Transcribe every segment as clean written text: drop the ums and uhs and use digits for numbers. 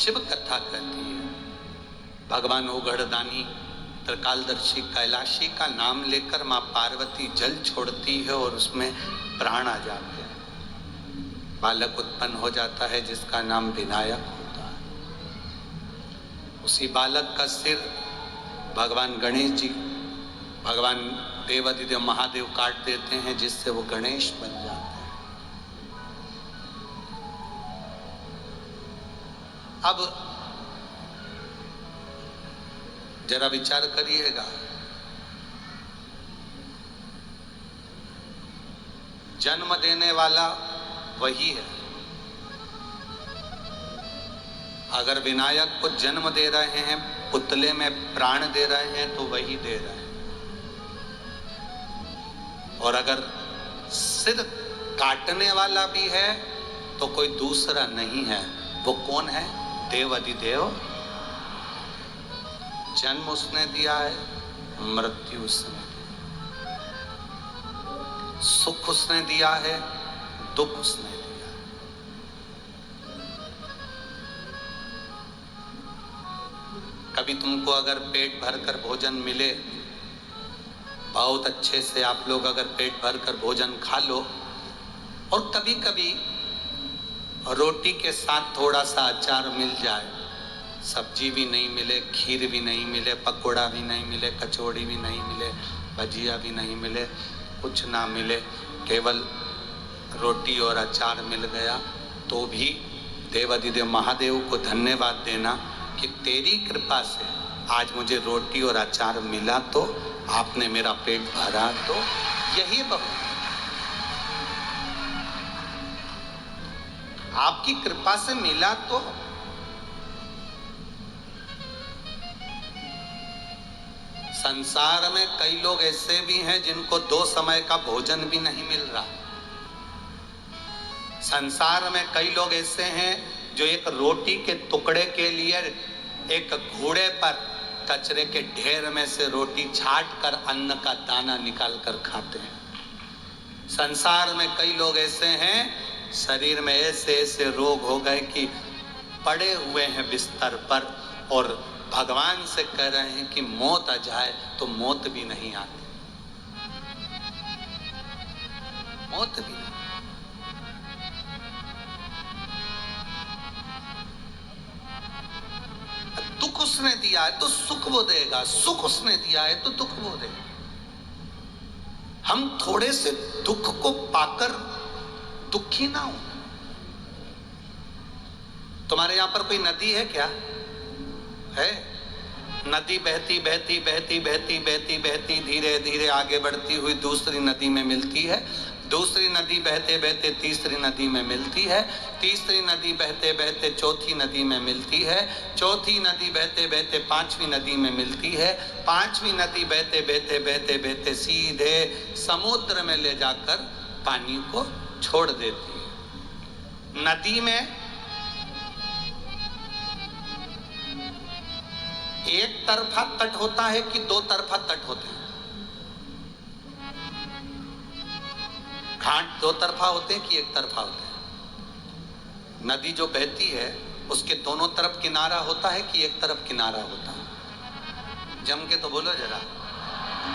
शिव कथा कहती है। भगवान ओगढ़दानी त्रिकालदर्शी कैलाशी का नाम लेकर माँ पार्वती जल छोड़ती है और उसमें प्राण आ जाते हैं। बालक उत्पन्न हो जाता है जिसका नाम विनायक होता है। उसी बालक का सिर भगवान गणेश जी, भगवान देवादिदेव महादेव काट देते हैं, जिससे वो गणेश बन जाते हैं। अब जरा विचार करिएगा, जन्म देने वाला वही है। अगर विनायक को जन्म दे रहे हैं, पुतले में प्राण दे रहे हैं, तो वही दे रहे हैं। और अगर सिर काटने वाला भी है तो कोई दूसरा नहीं है। वो कौन है? देवादिदेव। जन्म उसने दिया है, मृत्यु उसने दिया, सुख उसने दिया है, दुख उसने दिया। कभी तुमको अगर पेट भरकर भोजन मिले, बहुत अच्छे से आप लोग अगर पेट भरकर भोजन खा लो, और कभी कभी रोटी के साथ थोड़ा सा अचार मिल जाए, सब्जी भी नहीं मिले, खीर भी नहीं मिले, पकोड़ा भी नहीं मिले, कचौड़ी भी नहीं मिले, भजिया भी नहीं मिले, कुछ ना मिले, केवल रोटी और अचार मिल गया, तो भी देवादिदेव महादेव को धन्यवाद देना कि तेरी कृपा से आज मुझे रोटी और अचार मिला, तो आपने मेरा पेट भरा, तो यही बहुत। आपकी कृपा से मिला तो संसार में कई लोग ऐसे भी हैं जिनको 2 समय का भोजन भी नहीं मिल रहा। संसार में कई लोग ऐसे हैं जो एक रोटी के टुकड़े के लिए एक घोड़े पर कचरे के ढेर में से रोटी छाट कर अन्न का दाना निकाल कर खाते हैं। संसार में कई लोग ऐसे हैं, शरीर में ऐसे ऐसे रोग हो गए कि पड़े हुए हैं बिस्तर पर, और भगवान से कह रहे हैं कि मौत आ जाए तो मौत भी नहीं आती, मौत भी नहीं। दुख उसने दिया है तो सुख वो देगा, सुख उसने दिया है तो दुख वो देगा। हम थोड़े से दुख को पाकर दुखी ना हो। तुम्हारे यहां पर कोई नदी है क्या? है? नदी बहती बहती बहती बहती बहती बहती धीरे धीरे आगे बढ़ती हुई दूसरी नदी में मिलती है, दूसरी नदी बहते बहते तीसरी नदी में मिलती है, तीसरी नदी बहते बहते चौथी नदी में मिलती है, चौथी नदी बहते बहते पांचवी नदी में मिलती है, पांचवी नदी बहते बहते बहते बहते सीधे समुद्र में ले जाकर पानी को छोड़ देती है। नदी में एक तरफा तट होता है कि 2 तरफा तट होते हैं? घाट 2 तरफा होते हैं कि एक तरफा होते हैं? नदी जो बहती है उसके दोनों तरफ किनारा होता है कि एक तरफ किनारा होता है? जम के तो बोलो जरा।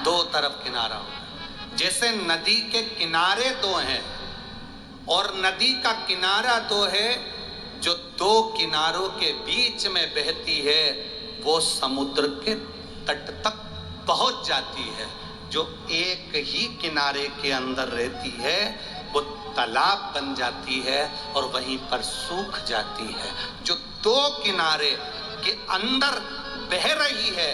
2 तरफ किनारा होता है। जैसे नदी के किनारे 2 हैं और नदी का किनारा 2 है, जो 2 किनारों के बीच में बहती है वो समुद्र के तट तक पहुंच जाती है। जो एक ही किनारे के अंदर रहती है वो तालाब बन जाती है और वहीं पर सूख जाती है। जो 2 किनारे के अंदर बह रही है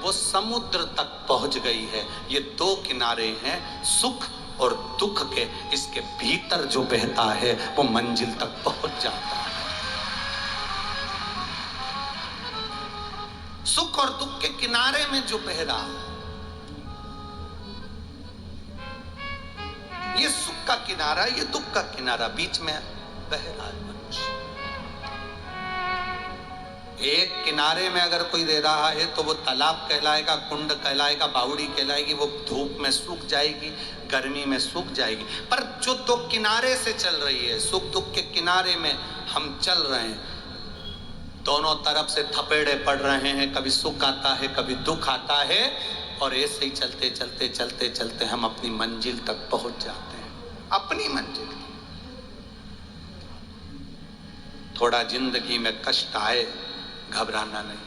वो समुद्र तक पहुंच गई है। ये 2 किनारे हैं सुख और दुख के, इसके भीतर जो बहता है वो मंजिल तक पहुंच जाता है। सुख और दुख के किनारे में जो बह रहा है, ये सुख का किनारा, ये दुख का किनारा, बीच में बह रहा है मनुष्य। एक किनारे में अगर कोई दे रहा है तो वो तालाब कहलाएगा, कुंड कहलाएगा, बावड़ी कहलाएगी, वो धूप में सूख जाएगी, गर्मी में सूख जाएगी। पर जो 2 किनारे से चल रही है, सुख दुख के किनारे में हम चल रहे हैं, दोनों तरफ से थपेड़े पड़ रहे हैं, कभी सुख आता है कभी दुख आता है, और ऐसे ही चलते चलते चलते चलते हम अपनी मंजिल तक पहुंच जाते हैं, अपनी मंजिल। थोड़ा जिंदगी में कष्ट आए, घबराना नहीं,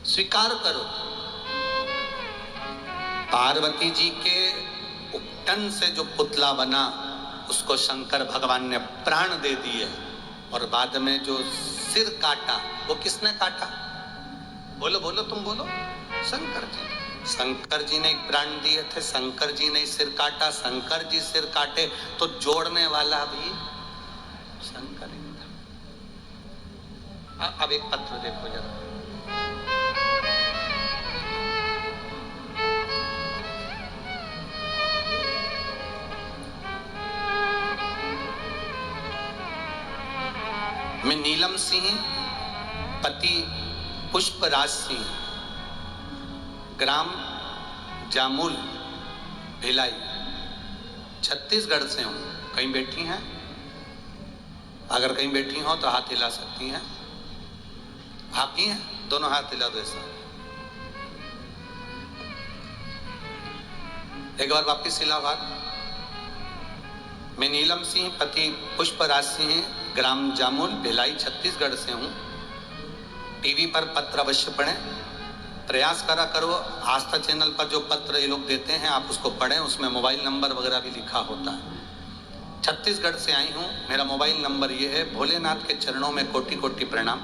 स्वीकार करो। पार्वती जी के उपटन से जो पुतला बना उसको शंकर भगवान ने प्राण दे दिए, और बाद में जो सिर काटा वो किसने काटा? बोलो बोलो, तुम बोलो। शंकर जी। शंकर जी ने प्राण दिए थे, शंकर जी ने सिर काटा। शंकर जी सिर काटे तो जोड़ने वाला भी शंकर ही था। अब एक पत्र देखो जरा, मैं नीलम सिंह, पति पुष्पराज सिंह, ग्राम जामुल, भिलाई, छत्तीसगढ़ से हूँ। कहीं बैठी हैं? अगर कहीं बैठी हो तो हाथ हिला सकती हैं। आप ही हैं? दोनों हाथ हिला दो ऐसा। एक बार वापिस हिला हाथ। मैं नीलम सिंह, पति पुष्पराज सिंह, ग्राम जामुल, भिलाई, छत्तीसगढ़ से हूँ। टीवी पर पत्र अवश्य पढ़ें, प्रयास करा करो। आस्था चैनल पर जो पत्र ये लोग देते हैं आप उसको पढ़ें, उसमें मोबाइल नंबर वगैरह भी लिखा होता है। छत्तीसगढ़ से आई हूँ, मेरा मोबाइल नंबर ये है। भोलेनाथ के चरणों में कोटि कोटि प्रणाम।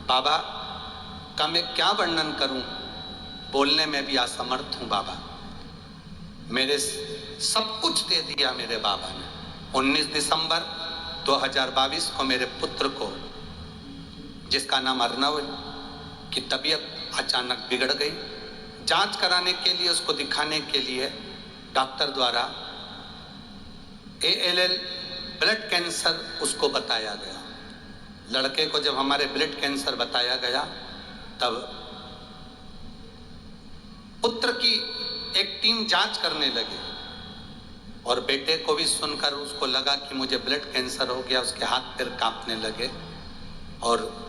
बाबा का मैं क्या वर्णन करूँ, बोलने में भी असमर्थ हूँ। बाबा मेरे सब कुछ दे दिया मेरे बाबा ने। 19 दिसंबर 2022 को मेरे पुत्र को, जिसका नाम अर्नव, की तबीयत अचानक बिगड़ गई। जांच कराने के लिए, उसको दिखाने के लिए डॉक्टर द्वारा ALL ब्लड कैंसर उसको बताया गया। लड़के को जब हमारे ब्लड कैंसर बताया गया तब पुत्र की एक टीम जांच करने लगी, और बेटे को भी सुनकर उसको लगा कि मुझे ब्लड कैंसर हो गया। उसके हाथ पैर कांपने लगे, और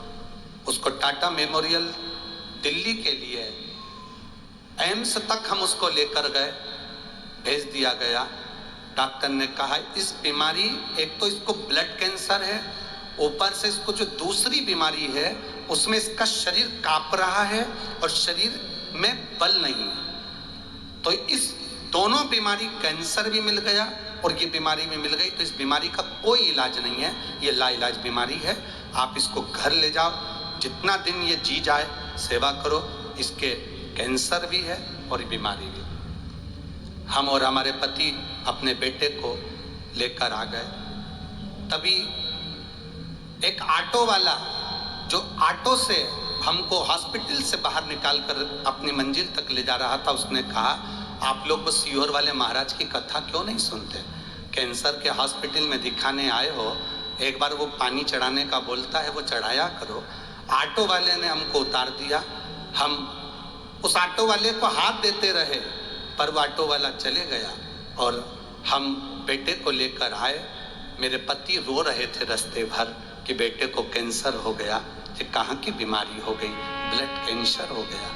उसको टाटा मेमोरियल दिल्ली के लिए एम्स तक हम उसको लेकर गए, भेज दिया गया। डॉक्टर ने कहा इस बीमारी, एक तो इसको ब्लड कैंसर है, ऊपर से इसको जो दूसरी बीमारी है उसमें इसका शरीर कांप रहा है और शरीर में बल नहीं है। तो इस दोनों बीमारी, कैंसर भी मिल गया और ये बीमारी भी मिल गई, तो इस बीमारी का कोई इलाज नहीं है, ये लाइलाज बीमारी है। आप इसको घर ले जाओ, जितना दिन ये जी जाए सेवा करो। इसके कैंसर भी है और बीमारी भी। हम और हमारे पति अपने बेटे को लेकर आ गए। तभी एक ऑटो वाला जो ऑटो से हमको हॉस्पिटल से बाहर निकालकर अपनी मंजिल तक ले जा रहा था, उसने कहा आप लोग वो सीहोर वाले महाराज की कथा क्यों नहीं सुनते? कैंसर के हॉस्पिटल में दिखाने आए हो, एक बार वो पानी चढ़ाने का बोलता है वो चढ़ाया करो। ऑटो वाले ने हमको उतार दिया। हम उस ऑटो वाले को हाथ देते रहे, पर वो ऑटो वाला चले गया, और हम बेटे को लेकर आए। मेरे पति रो रहे थे रास्ते भर कि बेटे को कैंसर हो गया। ये कहाँ की बीमारी हो गई? ब्लड कैंसर हो गया।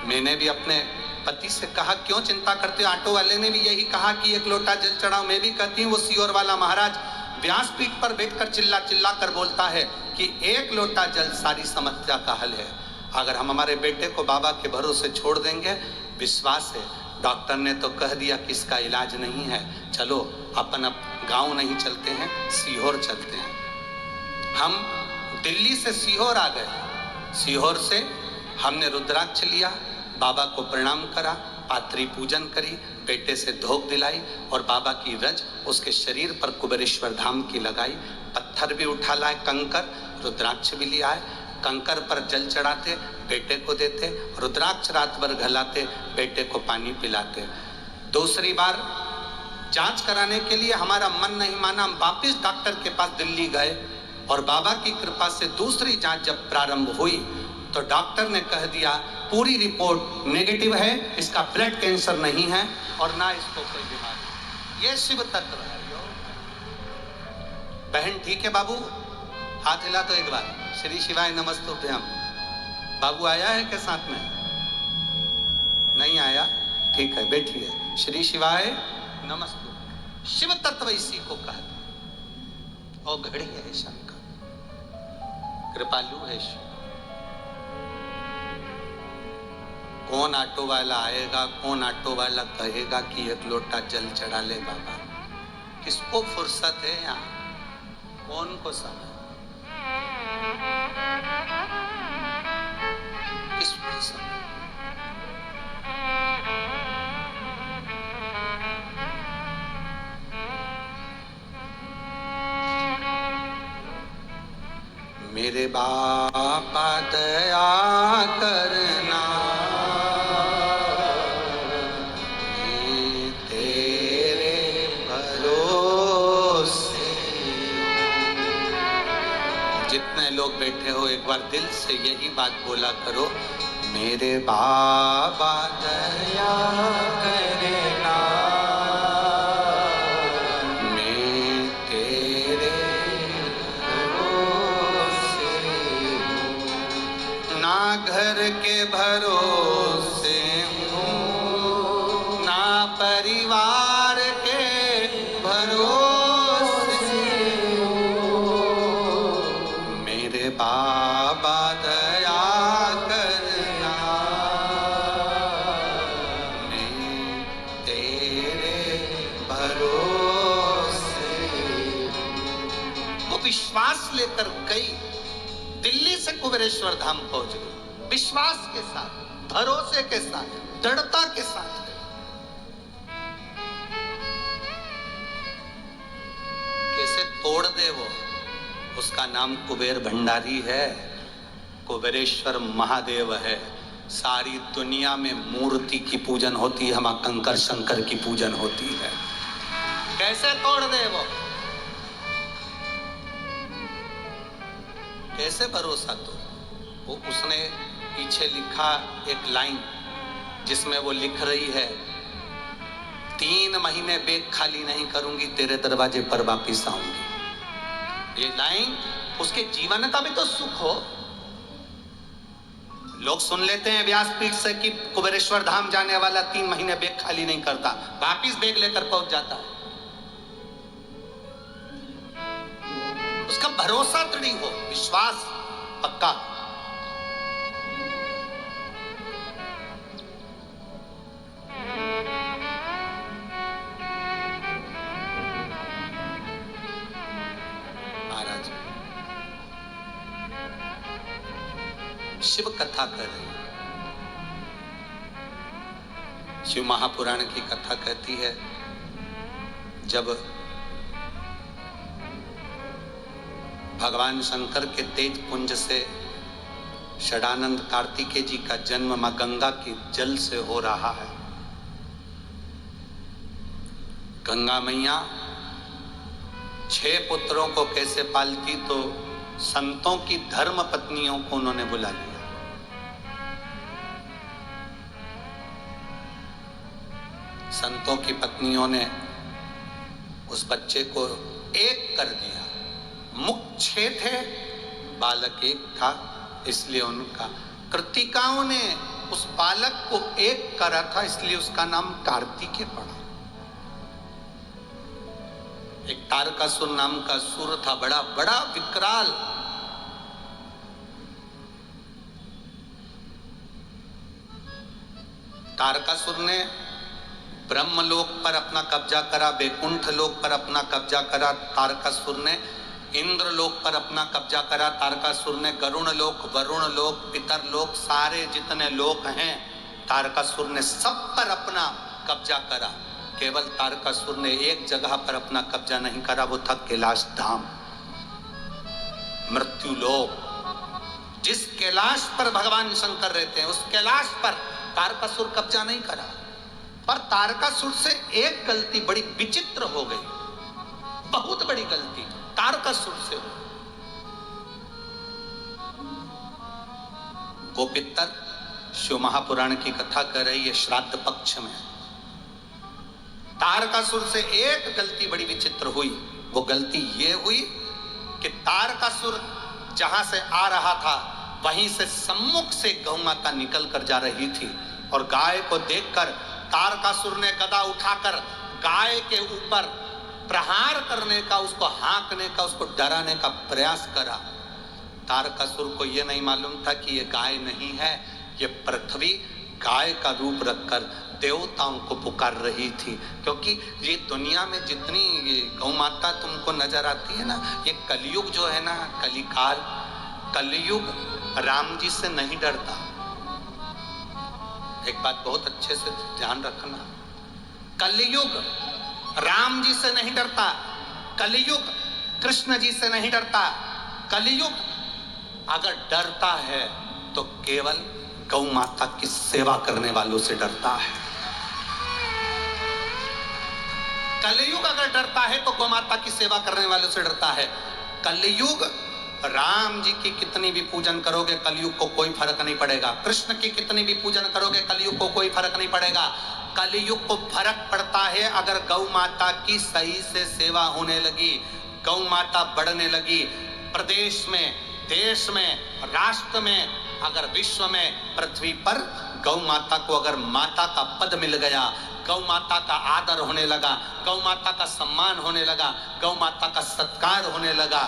मैंने भी अपने पति से कहा क्यों चिंता करते हो? ऑटो वाले ने भी यही कहा कि एक लोटा जल चढ़ाओ। मैं भी कहती हूँ वो सीहोर वाला महाराज व्यासपीठ पर बैठकर चिल्ला चिल्ला कर बोलता है कि एक लोटा जल सारी समस्या का हल है। अगर हम हमारे बेटे को बाबा के भरोसे छोड़ देंगे, विश्वास है, डॉक्टर ने तो कह दिया कि इसका इलाज नहीं है, चलो अपन अब गांव नहीं चलते हैं, सीहोर चलते हैं। हम दिल्ली से सीहोर आ गए। सीहोर से हमने रुद्राक्ष लिया, बाबा को प्रणाम करा, पात्री पूजन करी, बेटे से धोख दिलाई, और बाबा की रज उसके शरीर पर कुबेरेश्वर धाम की लगाई। पत्थर भी उठा लाए, कंकर, रुद्राक्ष भी लिया है। कंकर पर जल चढ़ाते, बेटे को देते, रुद्राक्ष रात भर घलाते, बेटे को पानी पिलाते। दूसरी बार जांच कराने के लिए हमारा मन नहीं माना, हम वापिस डॉक्टर के पास दिल्ली गए, और बाबा की कृपा से दूसरी जांच जब प्रारंभ हुई तो डॉक्टर ने कह दिया पूरी रिपोर्ट नेगेटिव है, इसका ब्लड कैंसर नहीं है और ना इसको कोई बीमारी। ये शिव तत्व है। बहन ठीक है बाबू, हाथ हिला तो एक बार। श्री शिवाय नमस्तुभ्यम। बाबू आया है क्या साथ में? नहीं आया? ठीक है, बैठिए। श्री शिवाय नमस्तुभ्यम। शिव तत्व इसी को कहते और घड़ी है शंकर, कृपालु है शिव। कौन ऑटो वाला आएगा, कौन ऑटो वाला कहेगा कि एक लोटा जल चढ़ा ले बाबा? किसको फुर्सत है यहाँ? कौन को समय? किसको समय? मेरे बाबा दया करना, मैं तेरे भरोसे। जितने लोग बैठे हो एक बार दिल से यही बात बोला करो, मेरे बाबा दया करना, मैं तेरे ना घर के भरोसे हूँ, ना परिवार के भरोसे हूँ। मेरे बाबा दया करना, मैं तेरे भरोसे। वो विश्वास लेकर गई, दिल्ली से कुबेरेश्वर धाम पहुंच गई। विश्वास के साथ, भरोसे के साथ, दृढ़ता के साथ गई। कैसे तोड़ दे वो? उसका नाम कुबेर भंडारी है, कुबेरेश्वर महादेव है। सारी दुनिया में मूर्ति की पूजन होती है, हमारा कंकर शंकर की पूजन होती है। कैसे तोड़ दे वो? कैसे भरोसा? तो वो उसने पीछे लिखा एक लाइन, जिसमें वो लिख रही है, 3 महीने बेग खाली नहीं करूंगी, तेरे दरवाजे पर वापिस आऊंगी। ये लाइन उसके जीवन का भी तो सुख हो। लोग सुन लेते हैं व्यासपीठ से कि कुबेरेश्वर धाम जाने वाला 3 महीने बेग खाली नहीं करता, वापिस बेग लेकर पहुंच जाता है। उसका भरोसा दृढ़ हो, विश्वास पक्का। महाराज शिव कथा कर रही, शिव महापुराण की कथा कहती है, जब भगवान शंकर के तेज पुंज से षडानंद कार्तिकेय जी का जन्म मां गंगा के जल से हो रहा है। गंगा मैया 6 पुत्रों को कैसे पालती, तो संतों की धर्म पत्नियों को उन्होंने बुला लिया। संतों की पत्नियों ने उस बच्चे को एक कर दिया। मुख 6 थे, बालक एक था, इसलिए उनका कृतिकाओं ने उस बालक को एक करा था, इसलिए उसका नाम कार्तिकेय पड़ा। एक तारकासुर नाम का सुर था, बड़ा बड़ा विकराल। तारकासुर ने ब्रह्मलोक पर अपना कब्जा करा, वैकुंठ लोक पर अपना कब्जा करा तारकासुर ने, इंद्रलोक पर अपना कब्जा करा तारकासुर ने, गरुण लोक, वरुण लोक, पितर लोक, सारे जितने लोक हैं तारकासुर ने सब पर अपना कब्जा करा। केवल तारकासुर ने एक जगह पर अपना कब्जा नहीं करा, वो था कैलाश धाम, मृत्यु लोक। जिस कैलाश पर भगवान शंकर रहते हैं, उस कैलाश पर तारकासुर कब्जा नहीं करा। पर तारकासुर से एक गलती बड़ी विचित्र हो गई, बहुत बड़ी गलती तारकासुर से हो। वो पितर शिव महापुराण की कथा कर रही है, श्राद्ध पक्ष में तारकासुर से एक गलती बड़ी विचित्र हुई। वो गलती ये हुई कि तारकासुर जहां से आ रहा था वहीं से सम्मुख से गौ माता निकल कर जा रही थी और गाय को देखकर तारकासुर ने गदा उठाकर गाय के ऊपर प्रहार करने का, उसको हाँकने का, उसको डराने का प्रयास करा। तारकासुर को यह नहीं मालूम था कि यह गाय नहीं है, ये पृथ्वी गाय का रूप रखकर देवताओं को पुकार रही थी। क्योंकि ये दुनिया में जितनी गौ माता तुमको नजर आती है ना, ये कलयुग जो है ना, कलिकाल, कलयुग राम जी से नहीं डरता। एक बात बहुत अच्छे से ध्यान रखना, कलयुग राम जी से नहीं डरता, कलयुग कृष्ण जी से नहीं डरता। कलयुग अगर डरता है तो केवल गौ माता की सेवा करने वालों से डरता है। कलयुग अगर डरता है तो गौ माता की सेवा करने वालों से डरता है। कलयुग राम जी की कितनी भी पूजन करोगे कलयुग को कोई फर्क नहीं पड़ेगा, कृष्ण की कितनी भी पूजन करोगे कलयुग को कोई फर्क नहीं पड़ेगा। कलयुग को फर्क पड़ता है अगर गौ माता की सही से सेवा होने लगी, गौ माता बढ़ने लगी, प्रदेश में, देश में, राष्ट्र में, अगर विश्व में, पृथ्वी पर गौ माता को अगर माता का पद मिल गया, गौ माता का आदर होने लगा, गौ माता का सम्मान होने लगा, गौ माता का सत्कार होने लगा,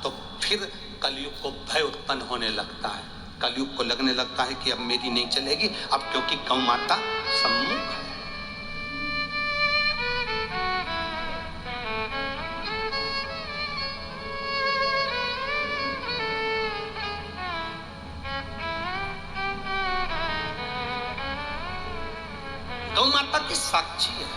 तो फिर कलयुग को भय उत्पन्न होने लगता है। कलयुग को लगने लगता है कि अब मेरी नहीं चलेगी, अब क्योंकि गौ माता सम्मुख है। गौ माता की साक्षी है।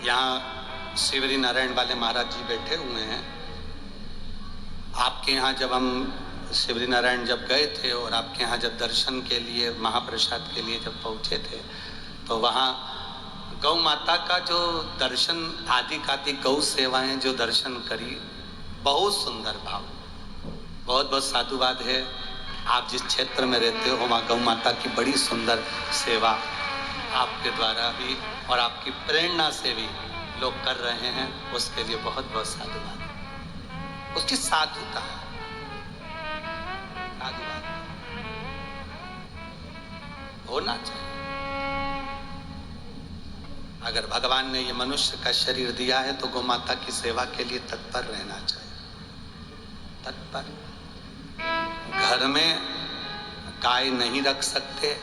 यहाँ शिवरी नारायण वाले महाराज जी बैठे हुए हैं। आपके यहाँ जब हम शिवरी नारायण जब गए थे और आपके यहाँ जब दर्शन के लिए, महाप्रसाद के लिए जब पहुँचे थे, तो वहाँ गौ माता का जो दर्शन, आदि कादि गौ सेवाएं जो दर्शन करी, बहुत सुंदर भाव, बहुत बहुत साधुवाद है। आप जिस क्षेत्र में रहते हो वहाँ गौ माता की बड़ी सुंदर सेवा आपके द्वारा भी और आपकी प्रेरणा से भी लोग कर रहे हैं, उसके लिए बहुत बहुत साधुवाद। उसकी साधुता है, साधुवाद होना चाहिए। अगर भगवान ने ये मनुष्य का शरीर दिया है तो गौ माता की सेवा के लिए तत्पर रहना चाहिए, तत्पर। घर में गाय नहीं रख सकते,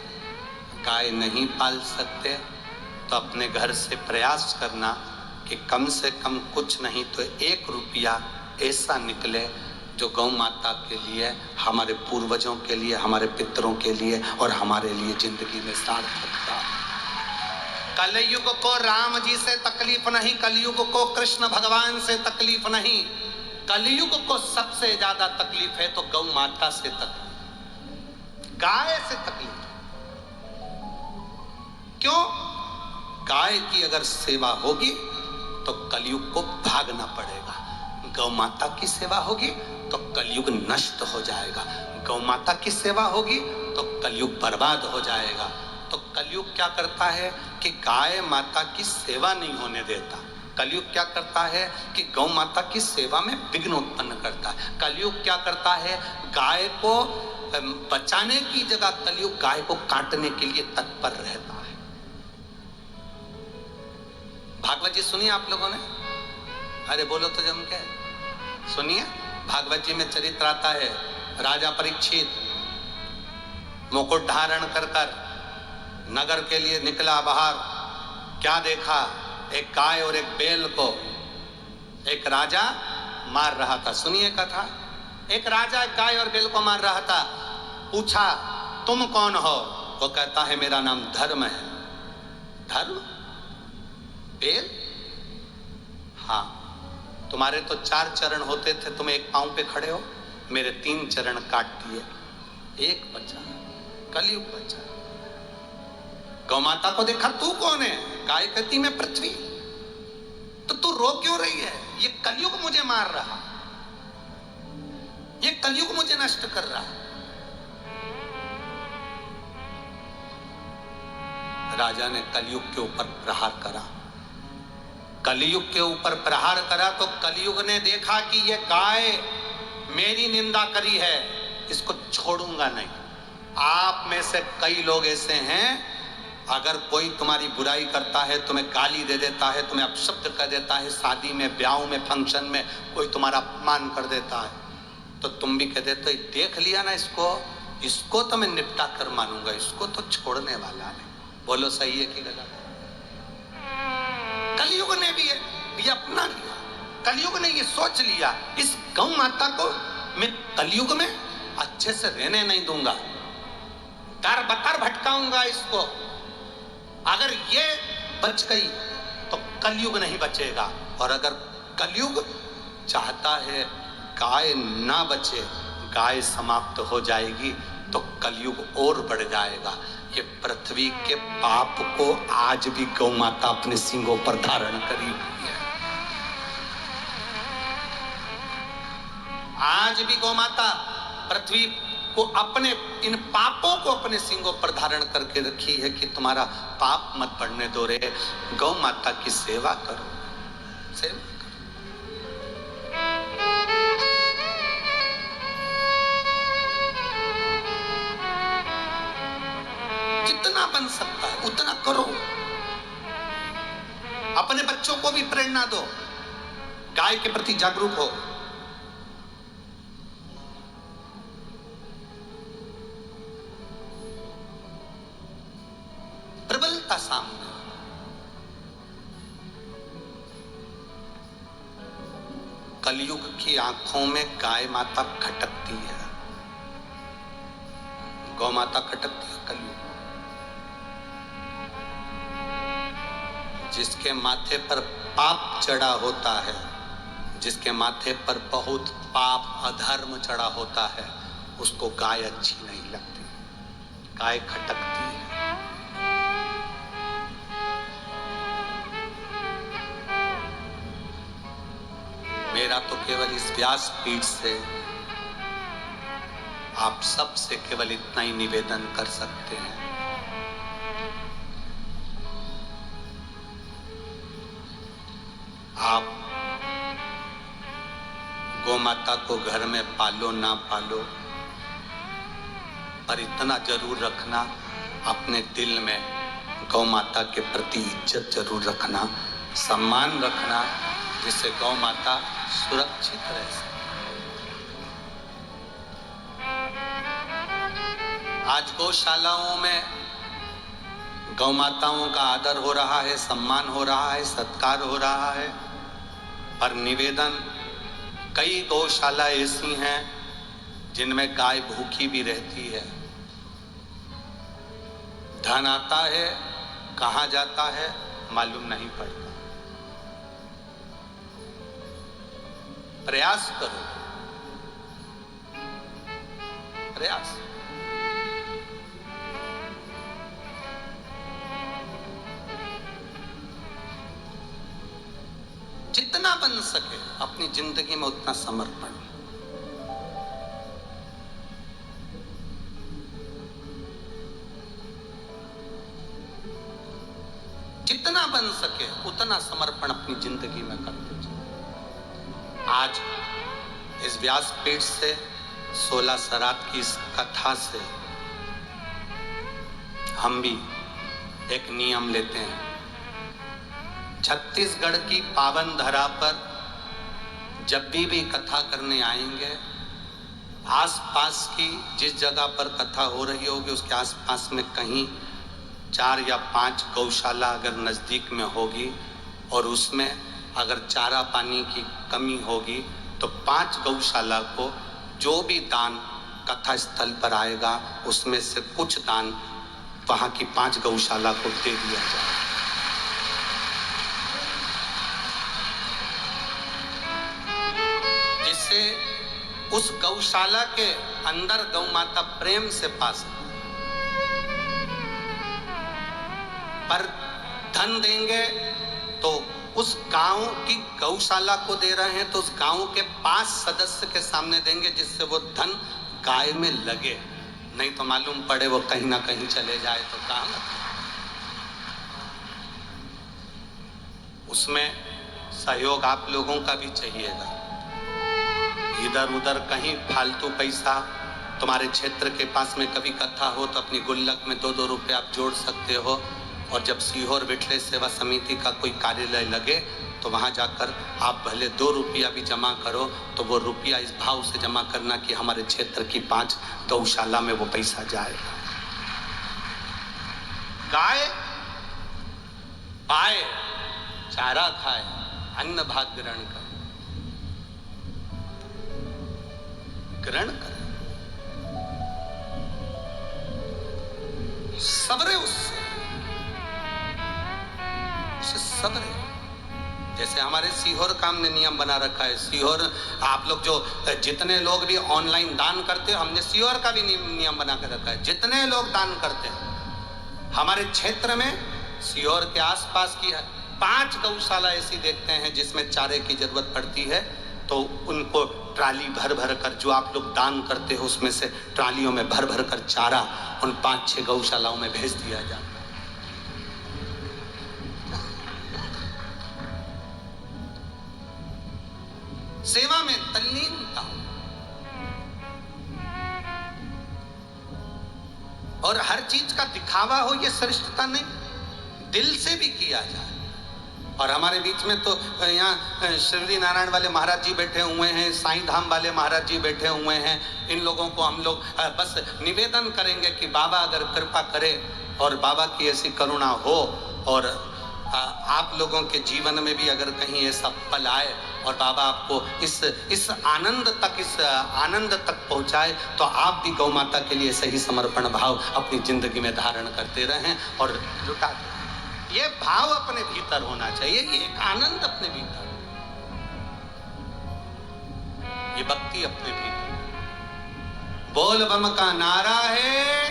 गाय नहीं पाल सकते, तो अपने घर से प्रयास करना कि कम से कम कुछ नहीं तो 1 रुपया ऐसा निकले जो गौ माता के लिए, हमारे पूर्वजों के लिए, हमारे पितरों के लिए और हमारे लिए जिंदगी में सार्थकता। कलयुग को राम जी से तकलीफ नहीं, कलयुग को कृष्ण भगवान से तकलीफ नहीं, कलयुग को सबसे ज्यादा तकलीफ है तो गौ माता से तकलीफ, गाय से तकलीफ। क्यों? गाय की अगर सेवा होगी तो कलयुग को भागना पड़ेगा, गौ माता की सेवा होगी तो कलयुग नष्ट हो जाएगा, गौ माता की सेवा होगी तो कलयुग बर्बाद हो जाएगा। तो कलयुग क्या करता है कि गाय माता की सेवा नहीं होने देता। कलयुग क्या करता है कि गौ माता की सेवा में विघ्न उत्पन्न करता है। कलयुग क्या करता है, गाय को बचाने की जगह कलयुग गाय को काटने के लिए तत्पर रहता है। भागवत जी सुनिए आप लोगों ने, अरे बोलो तो जम के सुनिए। भागवत जी में चरित्र आता है, राजा परीक्षित मुकुट धारण कर कर नगर के लिए निकला बाहर। क्या देखा? एक गाय और एक बैल को एक राजा मार रहा था। सुनिए कथा। एक राजा एक गाय और बैल को मार रहा था। पूछा तुम कौन हो? वो कहता है मेरा नाम धर्म है। धर्म? बैल? हाँ, तुम्हारे तो 4 चरण होते थे, तुम एक पांव पे खड़े हो, मेरे 3 चरण काट दिए, एक बचा, कलयुग बचा। गौ माता को देखा, तू कौन है? गाय कहती मैं पृथ्वी। तो तू रो क्यों रही है? ये कलयुग मुझे मार रहा, ये कलयुग मुझे नष्ट कर रहा। राजा ने कलयुग के ऊपर प्रहार करा। कलयुग के ऊपर प्रहार करा तो कलयुग ने देखा कि ये गाय मेरी निंदा करी है, इसको छोड़ूंगा नहीं। आप में से कई लोग ऐसे हैं, अगर कोई तुम्हारी बुराई करता है, तुम्हें गाली दे देता है, तुम्हें अपशब्द कर देता है, शादी में, ब्याह में, फंक्शन में कोई तुम्हारा अपमान कर देता है, तो तुम भी कह देते हो देख लिया ना इसको तो मैं निपटा कर मानूंगा, इसको तो छोड़ने वाला नहीं। बोलो सही है कि गलत? कलयुग ने भी ये अपना लिया। कलयुग ने ये सोच लिया, इस गौ माता को मैं कलयुग में अच्छे से रहने नहीं दूंगा, दर बतर भटकाऊंगा इसको। अगर ये बच गई तो कलयुग नहीं बचेगा, और अगर कलयुग चाहता है गाय ना बचे, गाय समाप्त हो जाएगी, तो कलयुग और बढ़ जाएगा। ये पृथ्वी के पाप को आज भी गौ माता अपने सींगों पर धारण करी हुई है। आज भी गौ माता पृथ्वी को अपने इन पापों को अपने सींगों पर धारण करके रखी है कि तुम्हारा पाप मत बढ़ने दो रे। गौ माता की सेवा करो, सेवा करो। जितना बन सकता है उतना करो। अपने बच्चों को भी प्रेरणा दो, गाय के प्रति जागरूक हो। प्रबलता सामने, कलयुग की आंखों में गाय माता खटकती है, गौ माता खटकती है। कलयुग जिसके माथे पर पाप चढ़ा होता है, जिसके माथे पर बहुत पाप अधर्म चढ़ा होता है, उसको गाय अच्छी नहीं लगती, गाय खटकती है। मेरा तो केवल इस व्यासपीठ से आप सब से केवल इतना ही निवेदन कर सकते हैं, आप गौ माता को घर में पालो ना पालो, पर इतना जरूर रखना, अपने दिल में गौ माता के प्रति इज्जत जरूर रखना, सम्मान रखना, जिससे गौ माता सुरक्षित रह सके। आज गौशालाओं में गौ माताओं का आदर हो रहा है, सम्मान हो रहा है, सत्कार हो रहा है, पर निवेदन, कई गौशाला ऐसी हैं जिनमें गाय भूखी भी रहती है। धन आता है, कहाँ जाता है मालूम नहीं पड़ता। प्रयास करो, प्रयास। जितना बन सके अपनी जिंदगी में उतना समर्पण। जितना बन सके उतना समर्पण अपनी जिंदगी में करते जाओ। आज इस व्यासपीठ से 16 सरात की इस कथा से हम भी एक नियम लेते हैं। छत्तीसगढ़ की पावन धरा पर जब भी कथा करने आएंगे, आसपास की जिस जगह पर कथा हो रही होगी उसके आसपास में कहीं 4 या 5 गौशाला अगर नज़दीक में होगी, और उसमें अगर चारा पानी की कमी होगी, तो 5 गौशाला को जो भी दान कथा स्थल पर आएगा उसमें से कुछ दान वहाँ की 5 गौशाला को दे दिया जाए। जिससे उस गौशाला के अंदर गौ माता प्रेम से पा सके। पर धन देंगे तो उस गांव की गौशाला को दे रहे हैं तो उस गांव के 5 सदस्य के सामने देंगे, जिससे वो धन गाय में लगे, नहीं तो मालूम पड़े वो कहीं ना कहीं चले जाए तो कहाँ लगे। उसमें सहयोग आप लोगों का भी चाहिएगा। इधर उधर कहीं फालतू पैसा, तुम्हारे क्षेत्र के पास में कभी कथा हो तो अपनी गुल्लक में 2-2 रुपये आप जोड़ सकते हो। और जब सीहोर विठले सेवा समिति का कोई कार्यालय लगे तो वहाँ जाकर आप भले 2 रुपया भी जमा करो, तो वो रुपया इस भाव से जमा करना कि हमारे क्षेत्र की 5 गौशाला में वो पैसा जाएगा। गाय पाए, चारा खाए, अन्न भाग ग्रहण करे, ग्रहण करे, सबरे उससे सबरे। जैसे हमारे सीहोर का हमने नियम बना रखा है। सीहोर आप लोग जो जितने लोग भी ऑनलाइन दान करते हो, हमने सीहोर का भी नियम बना कर रखा है। जितने लोग दान करते हैं हमारे क्षेत्र में, सीहोर के आसपास की 5 गौशाला ऐसी देखते हैं जिसमें चारे की जरूरत पड़ती है, तो उनको ट्राली भर भर कर, जो आप लोग दान करते हो उसमें से ट्रालियों में भर भर कर चारा उन 5-6 गौशालाओं में भेज दिया जाता है। सेवा में तल्लीनता और हर चीज का दिखावा हो, ये श्रेष्ठता नहीं, दिल से भी किया जाए। और हमारे बीच में तो यहाँ श्री नारायण वाले महाराज जी बैठे हुए हैं, साईं धाम वाले महाराज जी बैठे हुए हैं। इन लोगों को हम लोग बस निवेदन करेंगे कि बाबा अगर कृपा करे और बाबा की ऐसी करुणा हो और आप लोगों के जीवन में भी अगर कहीं ऐसा पल आए और बाबा आपको इस आनंद तक पहुंचाए, तो आप भी गौ माता के लिए सही समर्पण भाव अपनी जिंदगी में धारण करते रहें और लुटा दें। ये भाव अपने भीतर होना चाहिए, ये एक आनंद अपने भीतर, ये भक्ति अपने भीतर। बोल बम का नारा है,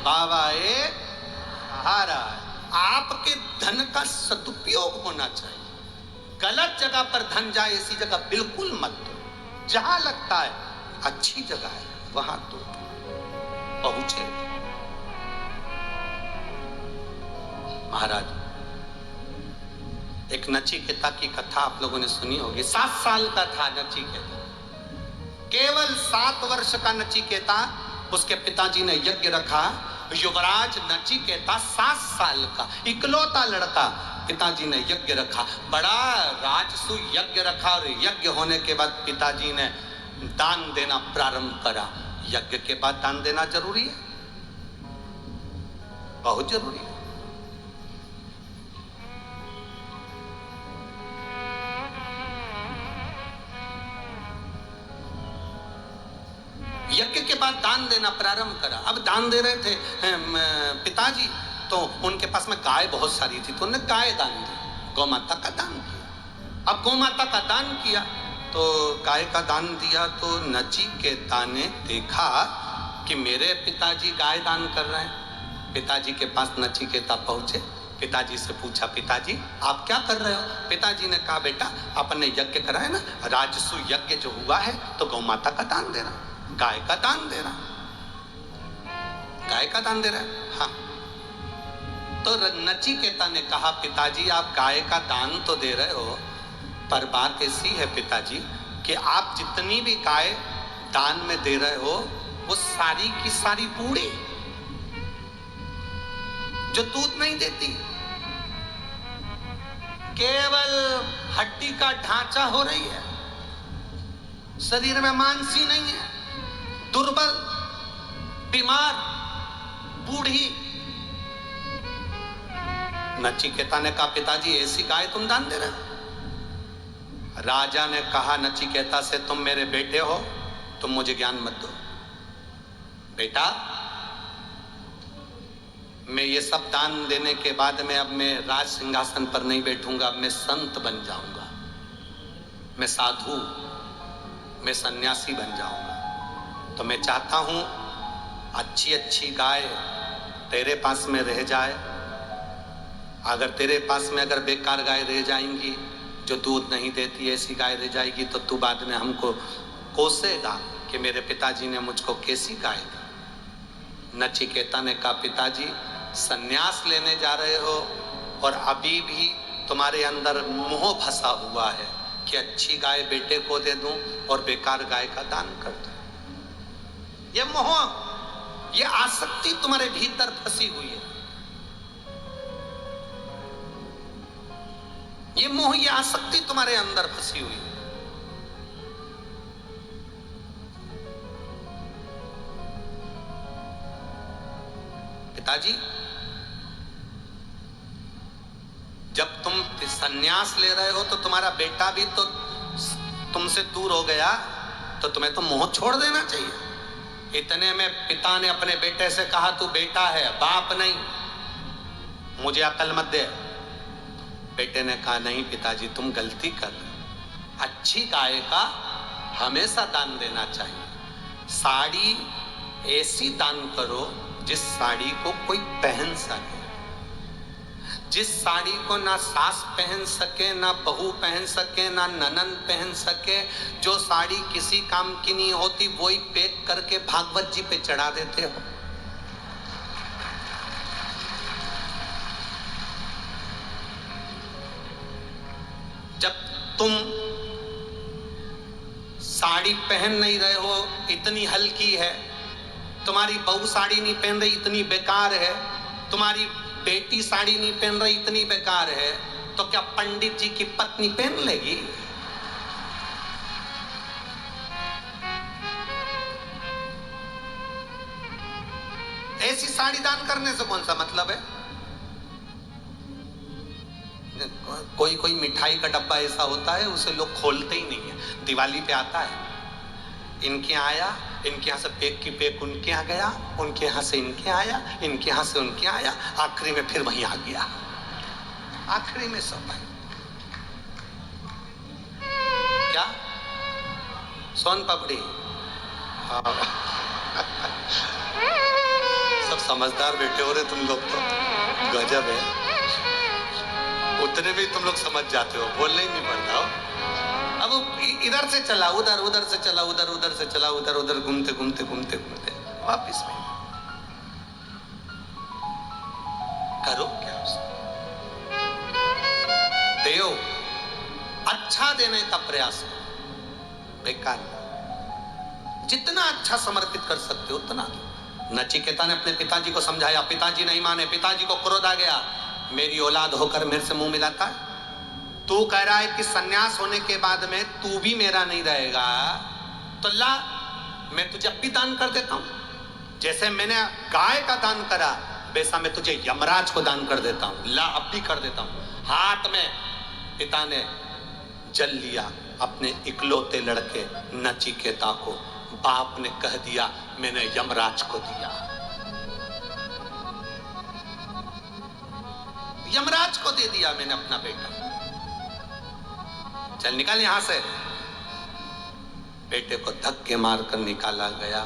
बाबा एक सहारा है। आपके धन का सदुपयोग होना चाहिए। गलत जगह पर धन जाए ऐसी जगह बिल्कुल मत दो। जहां लगता है अच्छी जगह है वहां तो पहुंचे। महाराज, एक नचिकेता की कथा आप लोगों ने सुनी होगी। 7 साल का था नचिकेता, केवल 7 वर्ष का नचिकेता। उसके पिताजी ने यज्ञ रखा। युवराज नचिकेता 7 साल का इकलौता लड़का, पिताजी ने यज्ञ रखा, बड़ा राजसु यज्ञ रखा। और यज्ञ होने के बाद पिताजी ने दान देना प्रारंभ करा। यज्ञ के बाद दान देना जरूरी है, बहुत जरूरी है। यज्ञ के बाद दान देना प्रारंभ करा। अब दान दे रहे थे पिताजी, तो उनके पास में गाय बहुत सारी थी, तो उन्होंने गाय दान दी, गौ माता का दान किया। अब गौ माता का दान किया तो गाय का दान दिया, तो नचिकेता ने देखा कि मेरे पिताजी गाय दान कर रहे हैं। पिताजी के पास नचिकेता पहुंचे, पिताजी से पूछा, पिताजी आप क्या कर रहे हो? पिताजी ने कहा, बेटा अपन ने यज्ञ करा है ना, राजसु यज्ञ जो हुआ है, तो गौ माता का दान दे रहा, गाय का दान दे रहा, गाय का दान दे रहा है। हाँ। तो नचिकेता ने कहा, पिताजी आप गाय का दान तो दे रहे हो, पर बात ऐसी है पिताजी कि आप जितनी भी गाय दान में दे रहे हो वो सारी की सारी बूढ़ी, जो दूध नहीं देती, केवल हड्डी का ढांचा हो रही है, शरीर में मांसी नहीं है, दुर्बल, बीमार, बूढ़ी। नचिकेता ने कहा, पिताजी ऐसी गाय तुम दान दे रहे हो? राजा ने कहा नचिकेता से, तुम मेरे बेटे हो, तुम मुझे ज्ञान मत दो। बेटा, मैं ये सब दान देने के बाद में अब मैं राज सिंहासन पर नहीं बैठूंगा, अब मैं संत बन जाऊंगा, मैं साधु, मैं सन्यासी बन जाऊंगा। तो मैं चाहता हूं अच्छी अच्छी गाय तेरे पास में रह जाए। अगर तेरे पास में अगर बेकार गाय रह जाएंगी जो दूध नहीं देती, ऐसी गाय रह जाएगी, तो तू बाद में हमको कोसेगा कि मेरे पिताजी ने मुझको कैसी गाय दी। नचिकेता ने कहा, पिताजी संन्यास लेने जा रहे हो और अभी भी तुम्हारे अंदर मोह फंसा हुआ है कि अच्छी गाय बेटे को दे दूं और बेकार गाय का दान कर दूं। ये मोह, ये आसक्ति तुम्हारे भीतर फंसी हुई है। ये मोह, ये आसक्ति तुम्हारे अंदर फंसी हुई है। पिताजी, जब तुम संन्यास ले रहे हो तो तुम्हारा बेटा भी तो तुमसे दूर हो गया, तो तुम्हें तो मोह छोड़ देना चाहिए। इतने में पिता ने अपने बेटे से कहा, तू बेटा है, बाप नहीं, मुझे अकल मत दे। बेटे ने कहा, नहीं पिताजी, तुम गलती कर रहे हो। अच्छी गाय का हमेशा दान देना चाहिए। साड़ी ऐसी दान करो जिस साड़ी को कोई पहन सके, जिस साड़ी को ना सास पहन सके, ना बहू पहन सके, ना ननन पहन सके। जो साड़ी किसी काम की नहीं होती वही पैक करके भागवत जी पे चढ़ा देते हो। जब तुम साड़ी पहन नहीं रहे हो, इतनी हल्की है, तुम्हारी बहू साड़ी नहीं पहन रही, इतनी बेकार है, तुम्हारी बेटी साड़ी नहीं पहन रही, इतनी बेकार है, तो क्या पंडित जी की पत्नी पहन लेगी? ऐसी साड़ी दान करने से कौन सा मतलब है? कोई कोई मिठाई का डब्बा ऐसा होता है उसे लोग खोलते ही नहीं है। दिवाली पे आता है, इनके आया, इनके यहाँ से पैक की पैक उनके यहाँ गया, उनके यहाँ से इनके आया, इनके यहाँ से उनके आया, आखिरी में फिर वहीं आ गया, आखिरी में सब आए। क्या सोन पापड़ी? सब समझदार बैठे हो रहे तुम लोग, तो गजब है। उतने भी तुम लोग समझ जाते हो, बोलने ही नहीं पड़ता हो। अब इधर से चला उधर, उधर से चला उधर, उधर से चला उधर, उधर घूमते घूमते घूमते घूमते वापिस में करो क्या? देओ, अच्छा देने का प्रयास करो, बेकार। जितना अच्छा समर्पित कर सकते हो उतना दो। नचिकेता ने अपने पिताजी को समझाया, पिताजी नहीं माने, पिताजी को क्रोध आ गया, मेरी औलाद होकर मेरे से मुंह मिलाता है। तू कह रहा है कि सन्यास होने के बाद में तू भी मेरा नहीं रहेगा, तो ला, मैं तुझे अब भी दान कर देता हूं। जैसे मैंने गाय का दान करा वैसा मैं तुझे यमराज को दान कर देता हूं, ला अब भी कर देता हूं। हाथ में पिता ने जल लिया अपने इकलौते लड़के नचिकेता को। बाप ने कह दिया, मैंने यमराज को दिया, यमराज को दे दिया मैंने अपना बेटा। चल निकल यहां से। बेटे को धक्के मारकर निकाला गया।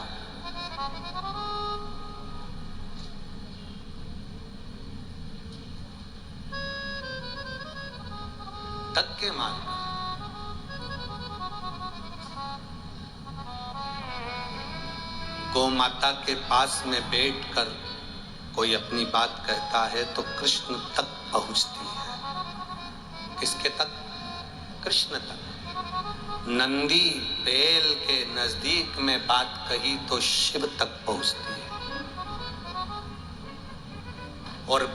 धक्के मारकर गौ माता के पास में बैठकर कोई अपनी बात कहता है तो कृष्ण तक पहुंचती है। किसके तक? कृष्ण तक। नंदी बैल के नजदीक में बात कही तो शिव तक पहुंचती है। और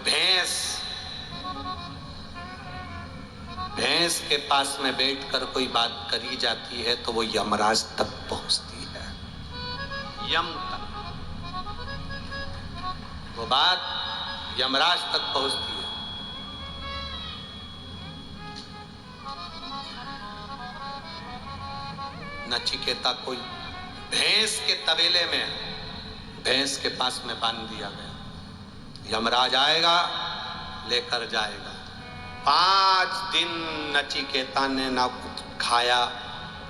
भैंस के पास में बैठकर कोई बात करी जाती है तो वो यमराज तक पहुंचती है, यम तक। वो बात यमराज तक पहुंचती है। नचिकेता को भैंस के तबेले में, भैंस के पास में बांध दिया गया। यमराज आएगा, लेकर जाएगा। 5 दिन नचिकेता ने ना कुछ खाया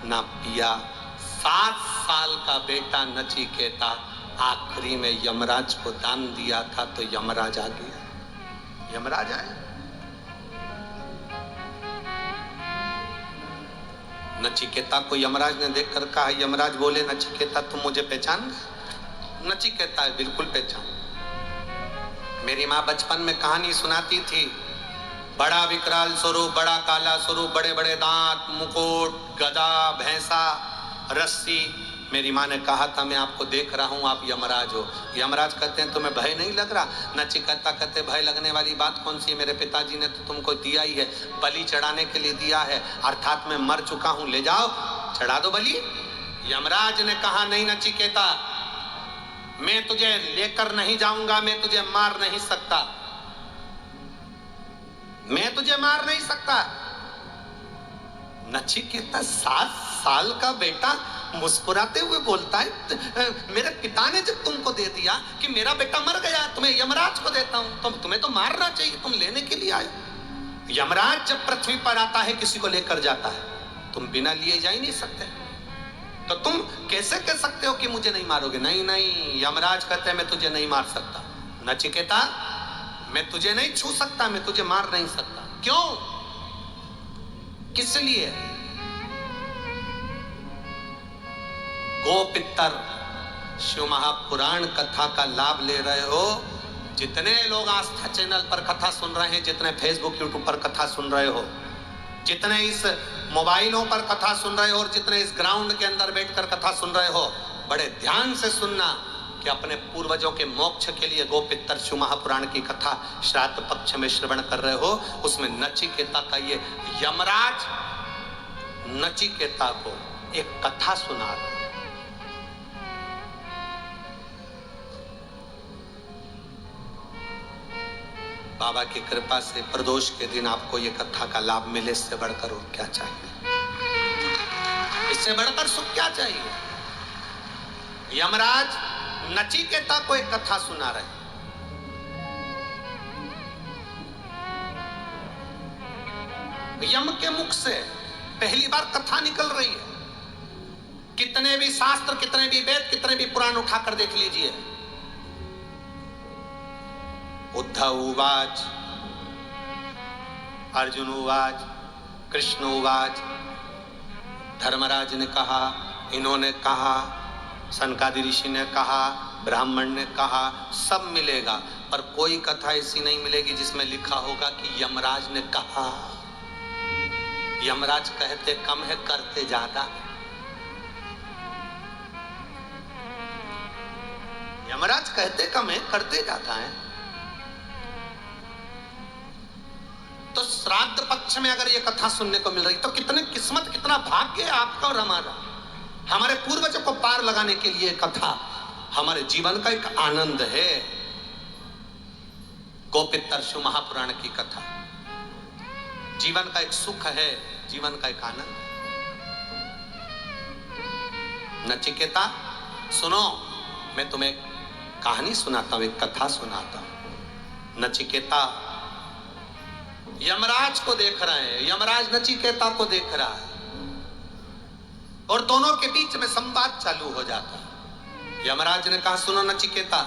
ना पिया। 7 साल का बेटा नचिकेता आखिरी में यमराज को दान दिया था तो यमराज आ गया। यमराज आया। नचिकेता को यमराज ने देखकर कहा, यमराज बोले, नचिकेता तुम मुझे पहचान? नचिकेता बिल्कुल पहचान। मेरी माँ बचपन में कहानी सुनाती थी बड़ा विकराल स्वरूप, बड़ा काला स्वरूप, बड़े बड़े दांत, मुकुट, गदा, भैंसा, रस्सी। मेरी माँ ने कहा था मैं आपको देख रहा हूं, आप यमराज हो। यमराज कहते हैं तुम्हें भय नहीं लग रहा? नचिकेता कहते भय लगने वाली बात कौन सी है, मेरे पिताजी ने तो तुमको दिया ही है, बलि चढ़ाने के लिए दिया है, अर्थात मैं मर चुका हूं, ले जाओ चढ़ा दो बलि। यमराज ने कहा नहीं नचिकेता, मैं तुझे लेकर नहीं जाऊंगा, मैं तुझे मार नहीं सकता, मैं तुझे मार नहीं सकता। नचिकेता 7 साल का बेटा मुस्कुराते हुए बोलता है मेरे पिता ने जब तुमको दे दिया कि मेरा बेटा मर गया, तुम्हें यमराज को देता हूं, तो तुम्हें तो मारना चाहिए, तुम लेने के लिए आए। यमराज जब पृथ्वी पर आता है किसी को लेकर जाता है, तुम बिना लिए जा ही नहीं सकते, तो तुम कैसे कह सकते हो कि मुझे नहीं मारोगे? नहीं नहीं, यमराज कहते हैं मैं तुझे नहीं मार सकता। नचिकेता मैं तुझे नहीं छू सकता, मैं तुझे मार नहीं सकता। क्यों? किस लिए? गोपितर शिव महापुराण कथा का लाभ ले रहे हो। जितने लोग आस्था चैनल पर कथा सुन रहे हैं, जितने फेसबुक यूट्यूब पर कथा सुन रहे हो, जितने इस मोबाइलों पर कथा सुन रहे हो और जितने इस ग्राउंड के अंदर बैठकर कथा सुन रहे हो, बड़े ध्यान से सुनना कि अपने पूर्वजों के मोक्ष के लिए गोपितर शिव महापुराण की कथा श्राद्ध पक्ष में श्रवण कर रहे हो। उसमें नचिकेता का ये यमराज नचिकेता को एक कथा सुना रहा। बाबा की कृपा से प्रदोष के दिन आपको ये कथा का लाभ मिले, इससे बढ़कर और क्या चाहिए? इससे बढ़कर सुख क्या चाहिए? यमराज नचिकेता को एक कथा सुना रहे। यम के मुख से पहली बार कथा निकल रही है। कितने भी शास्त्र, कितने भी वेद, कितने भी पुराण उठाकर देख लीजिए। उद्धव उवाच, अर्जुन उवाच, कृष्ण उवाच, धर्मराज ने कहा, इन्होंने कहा, सनकादि ऋषि ने कहा, ब्राह्मण ने कहा, सब मिलेगा, पर कोई कथा ऐसी नहीं मिलेगी जिसमें लिखा होगा कि यमराज ने कहा। यमराज कहते कम है, करते ज्यादा। यमराज कहते कम है, करते ज्यादा है। तो श्राद्ध पक्ष में अगर ये कथा सुनने को मिल रही तो कितने किस्मत, कितना भाग्य है आपका और हमारा। हमारे पूर्वजों को पार लगाने के लिए कथा हमारे जीवन का एक आनंद है। गोपितर शिव महापुराण की कथा जीवन का एक सुख है, जीवन का एक आनंद। नचिकेता सुनो, मैं तुम्हें कहानी सुनाता हूं, एक कथा सुनाता हूं। नचिकेता यमराज को देख रहे हैं, यमराज नचिकेता को देख रहा है और दोनों के बीच में संवाद चालू हो जाता है। यमराज ने कहा सुनो नचिकेता,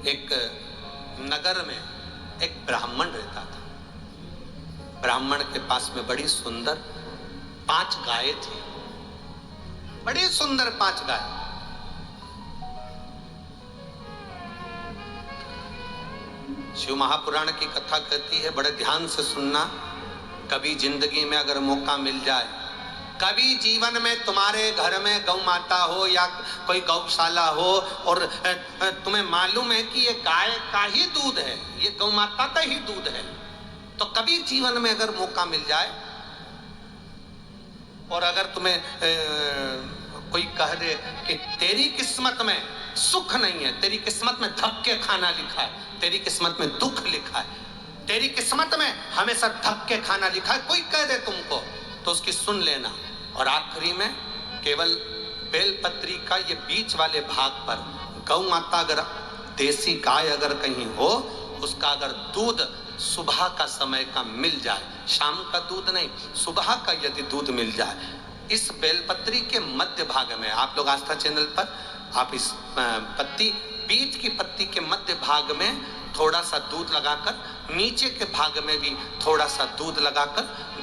एक नगर में एक ब्राह्मण रहता था। ब्राह्मण के पास में बड़ी सुंदर 5 गायें थी, बड़ी सुंदर 5 गाय। शिव महापुराण की कथा कहती है, बड़े ध्यान से सुनना। कभी जिंदगी में अगर मौका मिल जाए, कभी जीवन में तुम्हारे घर में गौ माता हो या कोई गौशाला हो और तुम्हें मालूम है कि ये गाय का ही दूध है, ये गौ माता का ही दूध है, तो कभी जीवन में अगर मौका मिल जाए और अगर तुम्हें कोई कह दे कि तेरी किस्मत में सुख नहीं है, तेरी किस्मत में धक्के खाना लिखा है, तेरी किस्मत में दुख लिखा है, तेरी किस्मत में हमेशा धक्के खाना लिखा है, कोई कह दे तुमको, तो उसकी सुन लेना। और आखिरी में केवल बेलपत्री का ये बीच वाले भाग पर गौ माता, अगर देसी गाय अगर कहीं हो, उसका अगर दूध सुबह का समय का मिल जाए, शाम का दूध नहीं, सुबह का यदि दूध मिल जाए, इस बेलपत्री के मध्य भाग में, आप लोग आस्था चैनल पर आप इस पत्ती, बीच की पत्ती के मध्य भाग में थोड़ा सा दूध लगाकर, नीचे के भाग में भी थोड़ा सा दूध लगाकर,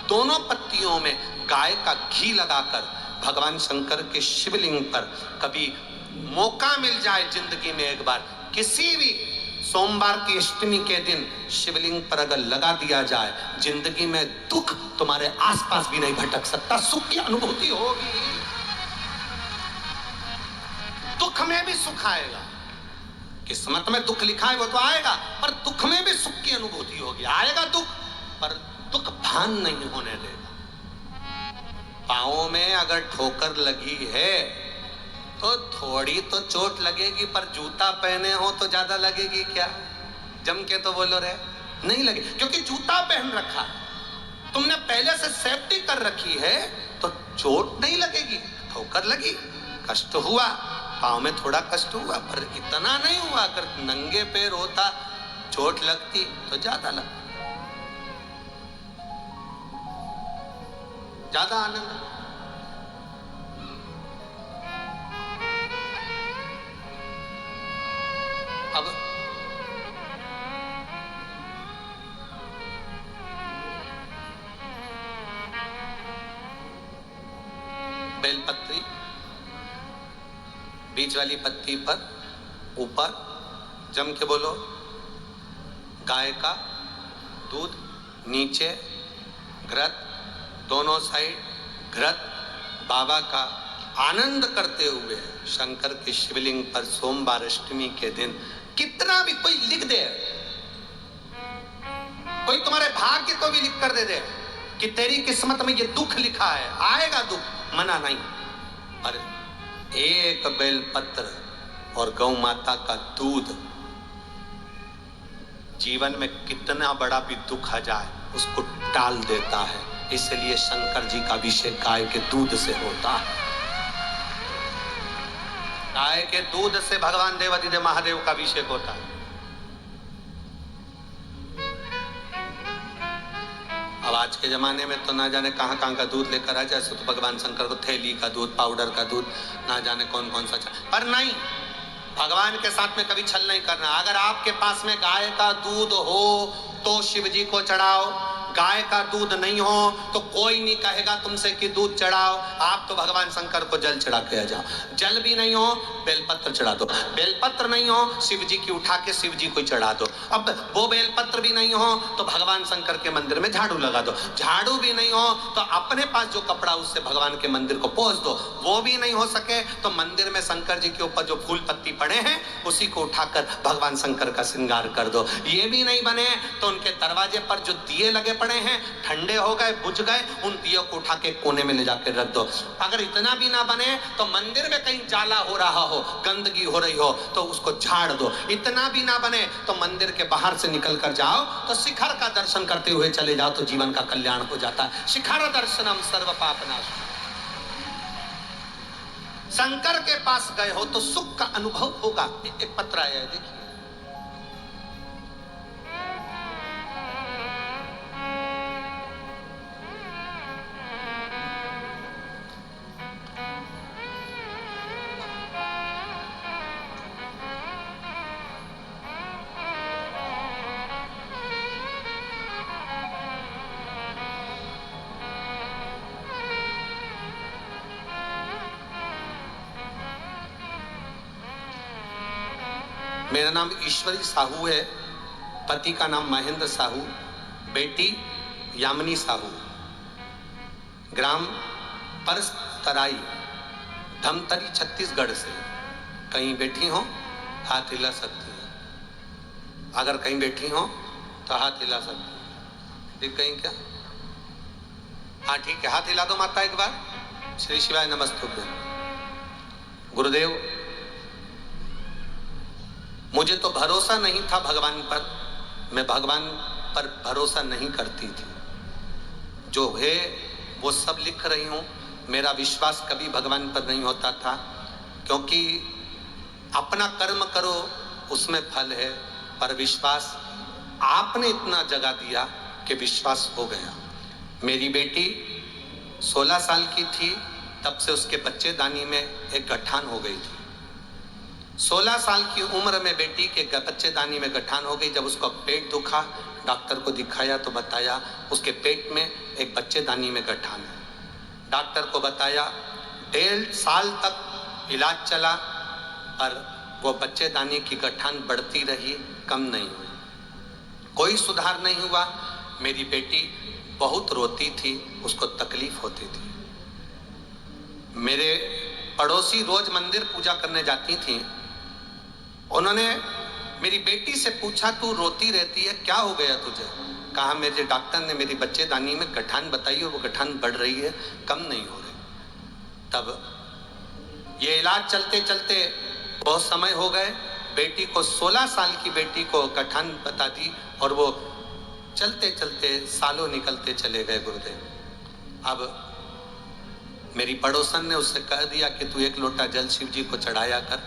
दोनों पत्तियों में गाय का घी लगाकर भगवान शंकर के शिवलिंग पर कभी मौका मिल जाए जिंदगी में एक बार, किसी भी सोमवार की अष्टमी के दिन शिवलिंग पर अगर लगा दिया जाए, जिंदगी में दुख तुम्हारे आसपास भी नहीं भटक सकता, सुख की अनुभूति होगी। दुख में भी सुख आएगा, किस्मत में दुख लिखा है वो तो आएगा, पर दुख में भी सुख की अनुभूति होगी। आएगा दुख, पर दुख भान नहीं होने देगा। पांवों में अगर ठोकर लगी है तो थोड़ी तो चोट लगेगी, पर जूता पहने हो तो ज्यादा लगेगी क्या? जम के तो बोलो रे, नहीं लगे, क्योंकि जूता पहन रखा है, तुमने पहले से सेफ्टी कर रखी है, तो चोट नहीं लगेगी। ठोकर लगी, कष्ट हुआ, पाँव में थोड़ा कष्ट हुआ, पर इतना नहीं हुआ। अगर नंगे पैर होता, चोट लगती तो ज्यादा लगती, ज्यादा आनंद। अब बेलपत्री बीच वाली पत्ती पर ऊपर जम के बोलो गाय का दूध, नीचे घृत, दोनों साइड घृत, बाबा का आनंद करते हुए शंकर के शिवलिंग पर सोमवार अष्टमी के दिन कितना भी कोई लिख दे, कोई तुम्हारे भाग्य को भी लिख कर दे कि तेरी किस्मत में ये दुख लिखा है, आएगा दुख, मना नहीं, पर एक बेलपत्र और गौ माता का दूध जीवन में कितना बड़ा भी दुख आ जाए उसको टाल देता है। इसलिए शंकर जी का अभिषेक गाय के दूध से होता है। गाय के दूध से भगवान देवाधिदेव महादेव का अभिषेक होता है। अब आज के जमाने में तो ना जाने कहां कहां का दूध लेकर आ जाए, तो भगवान शंकर को थैली का दूध, पाउडर का दूध, ना जाने कौन कौन सा, पर नहीं, भगवान के साथ में कभी छल नहीं करना। अगर आपके पास में गाय का दूध हो तो शिव जी को चढ़ाओ, गाय का दूध नहीं हो तो कोई नहीं कहेगा तुमसे कि दूध चढ़ाओ, आप तो भगवान शंकर को जल चढ़ा के आ जाओ। जल भी नहीं हो, बेलपत्र चढ़ा दो, बेलपत्र नहीं हो, शिव जी की उठा के शिव जी को चढ़ा दो। अब वो बेलपत्र भी नहीं हो तो भगवान शंकर के मंदिर में झाड़ू लगा दो, झाड़ू भी नहीं हो तो अपने पास जो कपड़ा उससे भगवान के मंदिर को पोंछ दो, वो भी नहीं हो सके तो मंदिर में शंकर जी के ऊपर जो फूल पत्ती पड़े हैं उसी को उठाकर भगवान शंकर का श्रृंगार कर दो। ये भी नहीं बने तो उनके दरवाजे पर जो दिए लगे पड़े हैं, ठंडे हो गए, बुझ गए, उन दियों को उठा के कोने में ले जाकर रख दो। अगर इतना भी ना बने तो मंदिर में कहीं जाला हो रहा हो, गंदगी हो रही हो तो उसको झाड़ दो। इतना भी ना बने तो मंदिर के बाहर से निकल कर जाओ तो शिखर का दर्शन करते हुए चले जाओ तो जीवन का कल्याण हो जाता है। शिखर दर्शनम सर्व पापनाशनम। शंकर के पास गए हो तो सुख का अनुभव होगा। एक पत्र आया है, देखिए। मेरा नाम ईश्वरी साहू है, पति का नाम महेंद्र साहू, बेटी यामिनी साहू, ग्राम परस्तराई, धमतरी, छत्तीसगढ़ से। कहीं बैठी हो हाथ हिला सकती है, अगर कहीं बैठी हो तो हाथ हिला सकती है। दिख कहीं क्या? हाँ ठीक है, हाथ हिला दो माता एक बार। श्री शिवाय नमस्तुभ्यं। गुरुदेव, मुझे तो भरोसा नहीं था भगवान पर, मैं भगवान पर भरोसा नहीं करती थी। जो है वो सब लिख रही हूँ, मेरा विश्वास कभी भगवान पर नहीं होता था, क्योंकि अपना कर्म करो उसमें फल है, पर विश्वास आपने इतना जगा दिया कि विश्वास हो गया। मेरी बेटी 16 साल की थी तब से उसके बच्चेदानी में एक गठान हो गई थी। 16 साल की उम्र में बेटी के बच्चेदानी में गठान हो गई। जब उसका पेट दुखा, डॉक्टर को दिखाया तो बताया उसके पेट में एक बच्चेदानी में गठान है। डॉक्टर को बताया, 1.5 साल तक इलाज चला, पर वो बच्चेदानी की गठान बढ़ती रही, कम नहीं हुई, कोई सुधार नहीं हुआ। मेरी बेटी बहुत रोती थी, उसको तकलीफ होती थी। मेरे पड़ोसी रोज मंदिर पूजा करने जाती थी, उन्होंने मेरी बेटी से पूछा, तू रोती रहती है, क्या हो गया तुझे? कहा, मेरे डॉक्टर ने मेरी बच्चेदानी में गठान बताई और वो गठान बढ़ रही है, कम नहीं हो रही। तब ये इलाज चलते चलते बहुत समय हो गए। बेटी को 16 साल की बेटी को गठान बता दी और वो चलते चलते सालों निकलते चले गए गुरुदेव। अब मेरी पड़ोसन ने उससे कह दिया कि तू 1 लोटा जल शिव जी को चढ़ाया कर,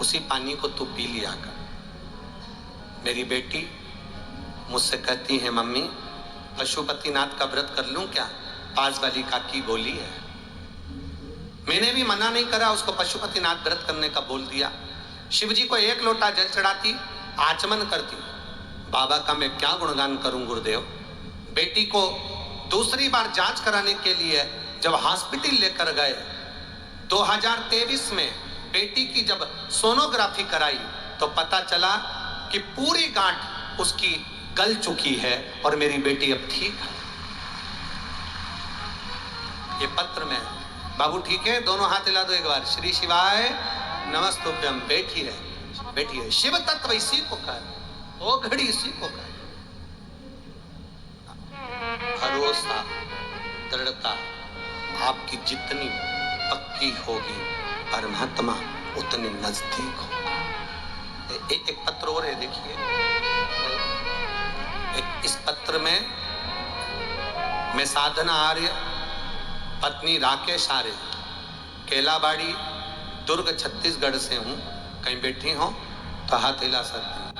उसी पानी को तू पी लिया कर। मेरी बेटी मुझसे कहती है, मम्मी पशुपतिनाथ का व्रत कर लूं क्या? पास वाली काकी बोली है। मैंने भी मना नहीं करा, उसको पशुपतिनाथ व्रत करने का बोल दिया। शिव जी को 1 लोटा जल चढ़ाती, आचमन करती। बाबा का मैं क्या गुणगान करूं गुरुदेव। बेटी को दूसरी बार जांच कराने के लिए जब हॉस्पिटल लेकर गए, 2023 में बेटी की जब सोनोग्राफी कराई तो पता चला कि पूरी गांठ उसकी गल चुकी है और मेरी बेटी अब ठीक है। ये पत्र में, बाबू ठीक है? दोनों हाथ हिला दो एक बार। श्री शिवाय नमस्तुभ्यम। बैठी है, बैठी है। शिव तत्व इसी को कर, वो घड़ी इसी को कर। भरोसा, दृढ़ता आपकी जितनी पक्की होगी, परमात्मा उतने नजदीक होगा। एक पत्र और है, देखिए। इस पत्र में मैं साधना आर्य, पत्नी राकेश आर्य, केलाबाड़ी, दुर्ग, छत्तीसगढ़ से हूं। कहीं बैठी हो तो हाथ हिला सकती हैं।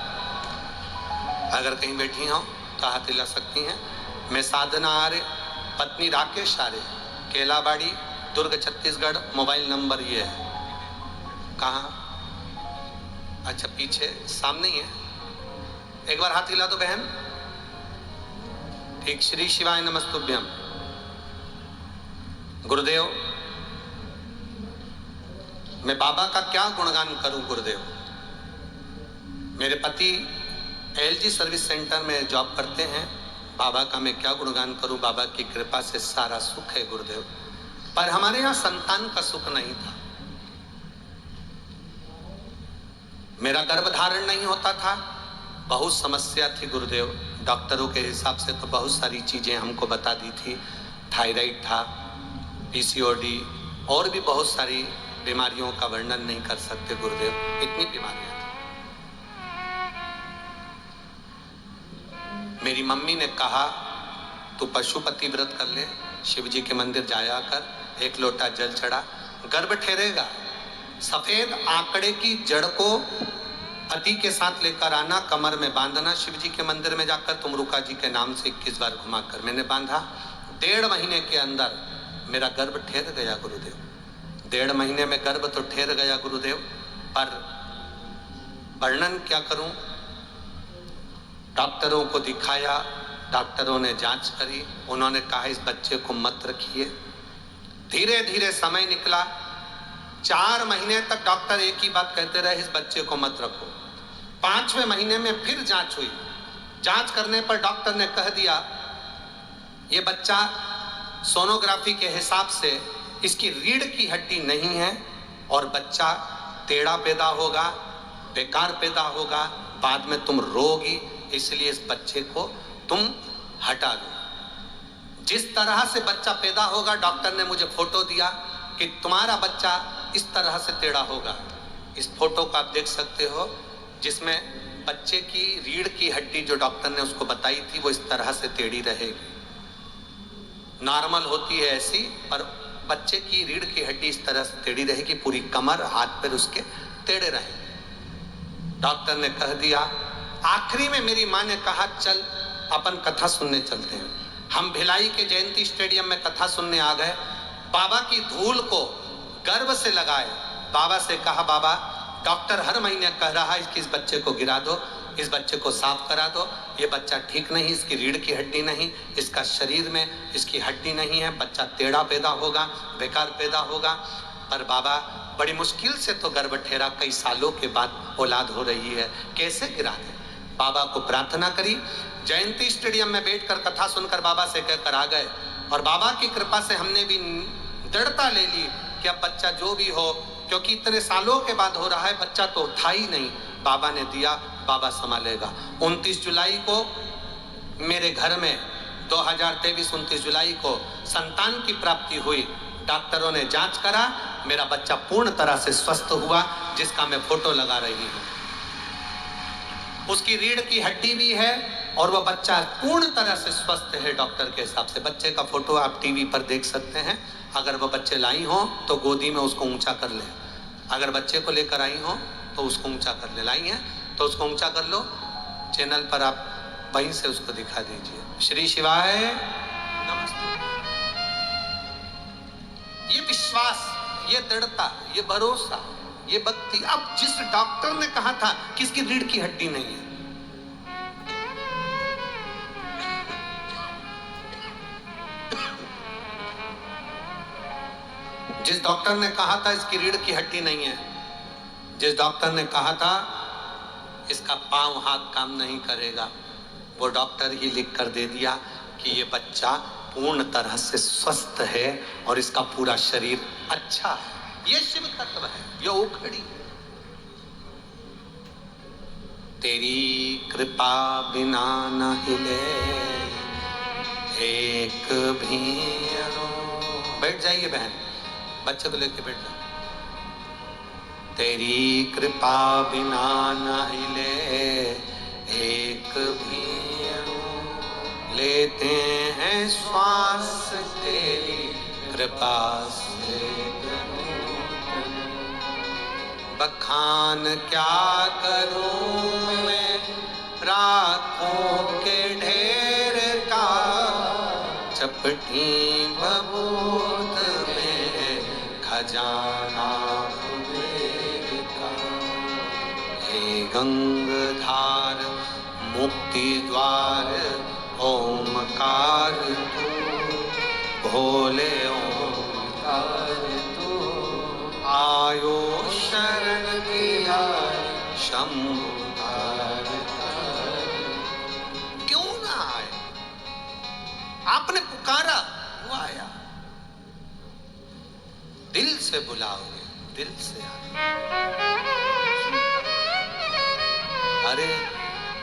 अगर कहीं बैठी हो तो हाथ हिला सकती हैं। मैं साधना आर्य, पत्नी राकेश आर्य, केलाबाड़ी, दुर्ग, छत्तीसगढ़। मोबाइल नंबर ये है। कहाँ? अच्छा, पीछे, सामने ही है। एक बार हाथ हिला दो बहन। ठीक। श्री शिवाय नमस्तुभ्यम। गुरुदेव, मैं बाबा का क्या गुणगान करूं गुरुदेव। मेरे पति LG सर्विस सेंटर में जॉब करते हैं। बाबा का मैं क्या गुणगान करूं। बाबा की कृपा से सारा सुख है गुरुदेव, पर हमारे यहाँ संतान का सुख नहीं था। मेरा गर्भ धारण नहीं होता था, बहुत समस्या थी गुरुदेव। डॉक्टरों के हिसाब से तो बहुत सारी चीजें हमको बता दी थी। थायराइड था, PCOD और भी बहुत सारी बीमारियों का वर्णन नहीं कर सकते गुरुदेव, इतनी बीमारियां थी। मेरी मम्मी ने कहा, तू पशुपति व्रत कर ले, शिव जी के मंदिर जाया कर, 1 लोटा जल चढ़ा, गर्भ ठहरेगा। सफेद आंकड़े की जड़ को पति के साथ लेकर आना, कमर में बांधना, शिव जी के मंदिर में जाकर तुमरुका जी के नाम से 21 बार घुमाकर। मैंने बांधा। 1.5 महीने के अंदर मेरा गर्भ ठहर गया गुरुदेव। 1.5 महीने में गर्भ तो ठहर गया गुरुदेव, पर वर्णन क्या करूं। डॉक्टरों को दिखाया, डॉक्टरों ने जांच करी, उन्होंने कहा इस बच्चे को मत रखिए। धीरे धीरे समय निकला। 4 महीने तक डॉक्टर एक ही बात कहते रहे, इस बच्चे को मत रखो। 5वें महीने में फिर जांच हुई। जांच करने पर डॉक्टर ने कह दिया, ये बच्चा सोनोग्राफी के हिसाब से इसकी रीढ़ की हड्डी नहीं है और बच्चा टेढ़ा पैदा होगा, बेकार पैदा होगा, बाद में तुम रोगी, इसलिए इस बच्चे को तुम हटा दो। जिस तरह से बच्चा पैदा होगा, डॉक्टर ने मुझे फोटो दिया कि तुम्हारा बच्चा इस तरह से टेढ़ा होगा। इस फोटो को आप देख सकते हो, जिसमें बच्चे की रीढ़ की हड्डी जो डॉक्टर ने उसको बताई थी वो इस तरह से टेढ़ी रहेगी। नॉर्मल होती है ऐसी, पर बच्चे की रीढ़ की हड्डी इस तरह से टेढ़ी रहेगी, पूरी कमर, हाथ पैर उसके टेढ़े रहेंगे। डॉक्टर ने कह दिया। आखिरी में मेरी माँ ने कहा, चल अपन कथा सुनने चलते हैं। हम भिलाई के जयंती स्टेडियम में कथा सुनने आ गए। बाबा की धूल को गर्भ से लगाए। बाबा से कहा, बाबा डॉक्टर हर महीने कह रहा है कि इस बच्चे को गिरा दो, इस बच्चे को साफ करा दो, ये बच्चा ठीक नहीं, इसकी रीढ़ की हड्डी नहीं, इसका शरीर में इसकी हड्डी नहीं है, बच्चा टेढ़ा पैदा होगा, बेकार पैदा होगा। पर बाबा बड़ी मुश्किल से तो गर्भ ठहरा, कई सालों के बाद औलाद हो रही है, कैसे गिरा दे। बाबा को प्रार्थना करी, जयंती स्टेडियम में बैठकर कथा सुनकर बाबा से कहकर आ गए। और बाबा की कृपा से हमने भी दृढ़ता ले ली कि अब बच्चा जो भी हो, क्योंकि इतने सालों के बाद हो रहा है, बच्चा तो था ही नहीं, बाबा ने दिया, बाबा संभालेगा। 29 जुलाई को मेरे घर में 2023 29 जुलाई को संतान की प्राप्ति हुई। डॉक्टरों ने जांच करा, मेरा बच्चा पूर्ण तरह से स्वस्थ हुआ, जिसका मैं फोटो लगा रही हूं। उसकी रीढ़ की हड्डी भी है और वह बच्चा पूर्ण तरह से स्वस्थ है डॉक्टर के हिसाब से। बच्चे का फोटो आप टीवी पर देख सकते हैं। अगर वह बच्चे लाई हो तो गोदी में उसको ऊंचा कर ले, अगर बच्चे को लेकर आई हो तो उसको ऊंचा कर ले। लाई है तो उसको ऊंचा कर लो, चैनल पर आप वहीं से उसको दिखा दीजिए। श्री शिवाय नमस्ते। ये विश्वास, ये दृढ़ता, ये भरोसा, ये भक्ति। अब जिस डॉक्टर ने कहा था कि इसकी रीढ़ की हड्डी नहीं है, जिस डॉक्टर ने कहा था इसकी रीढ़ की हड्डी नहीं है, जिस डॉक्टर ने कहा था इसका पांव हाथ काम नहीं करेगा, वो डॉक्टर ही लिख कर दे दिया कि ये बच्चा पूर्ण तरह से स्वस्थ है और इसका पूरा शरीर अच्छा है। ये शिव तत्व है, ये उखड़ी। तेरी कृपा बिना न हिले एक भी। बैठ जाइए बहन, बच्चे को लेके बैठ जाओ। तेरी कृपा बिना न हिले एक भी, लेते हैं श्वास तेरी कृपा से। बखान क्या करूं मैं रातों के ढेर का, चपटी बबूत में खजाना कुबेर का। हे गंगाधार मुक्ति द्वार ओमकार तू, भोले ओमकार तू। आयो शरण किया शंभुतार। क्यों ना आए, आपने पुकारा वो आया। दिल से बुलाओगे, दिल से अरे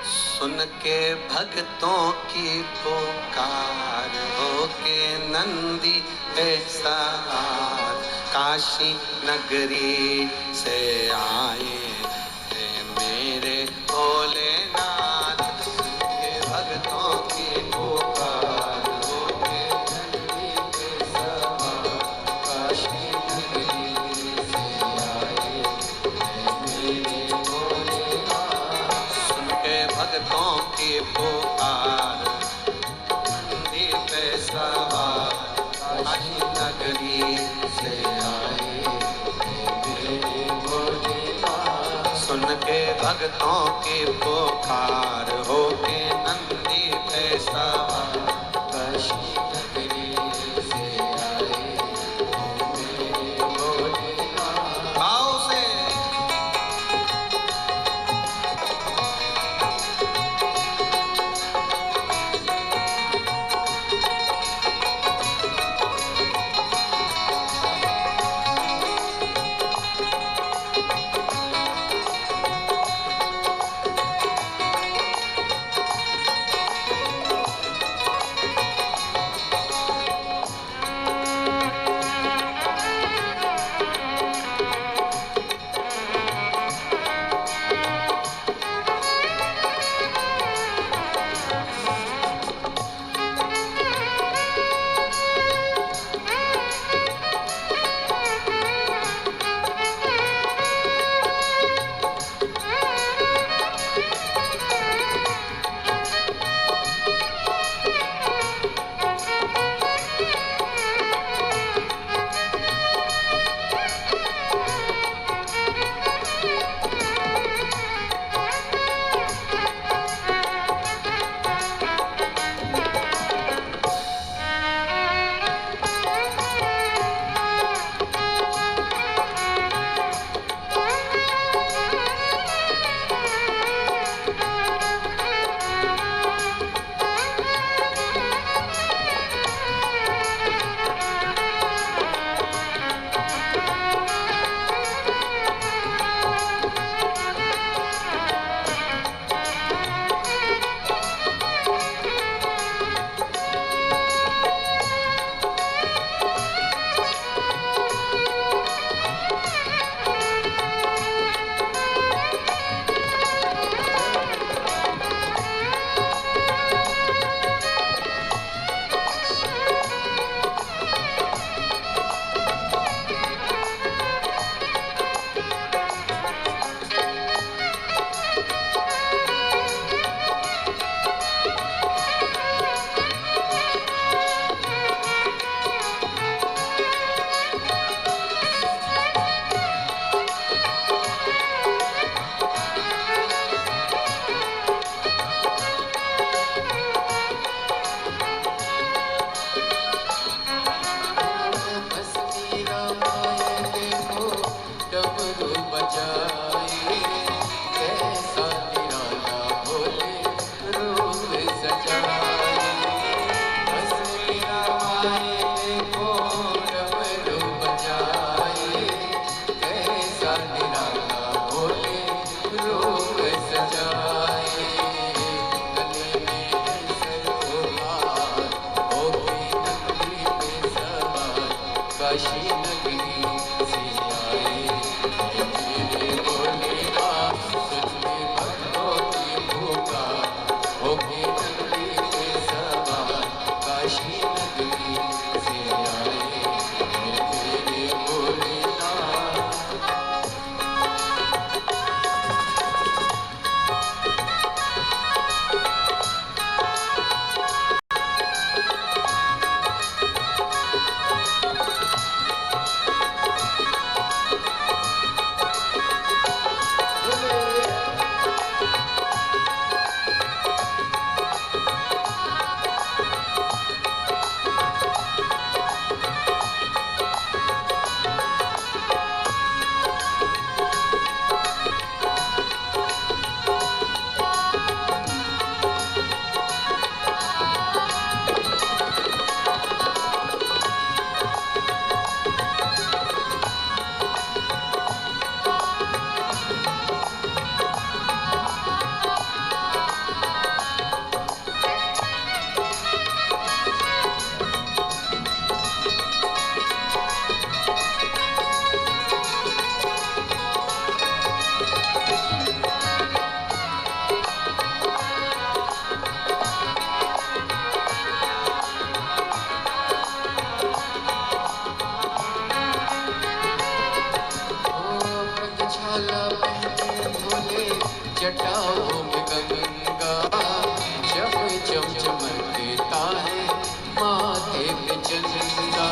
सुन के भक्तों की पुकार, हो के नंदी पे सवार, काशी नगरी से आए हैं मेरे भोलेनाथ। के भक्तों की पुकार, हो के नंदी पे सवार, काशी नगरी से आए हैं मेरे भोलेनाथ। सुन के भक्तों की पुकार, नंदी पे सवार, काशी नगरी से आए मेरे भोलेनाथ। सुन के भक्तों की पुकार, हो के नंदी पे सवार, काशी नगरी से आए मेरे भोलेनाथ। भाव से काशी नगरी से आए हैं मेरे भोलेनाथ। सुन के भक्तों की पुकार होके नगरी पे सवार। काशी नगरी से आए हैं मेरे भोलेनाथ। छाला पहने भोले जटाओं में गंगा। जब चमचमकता है माथे पे चंदा।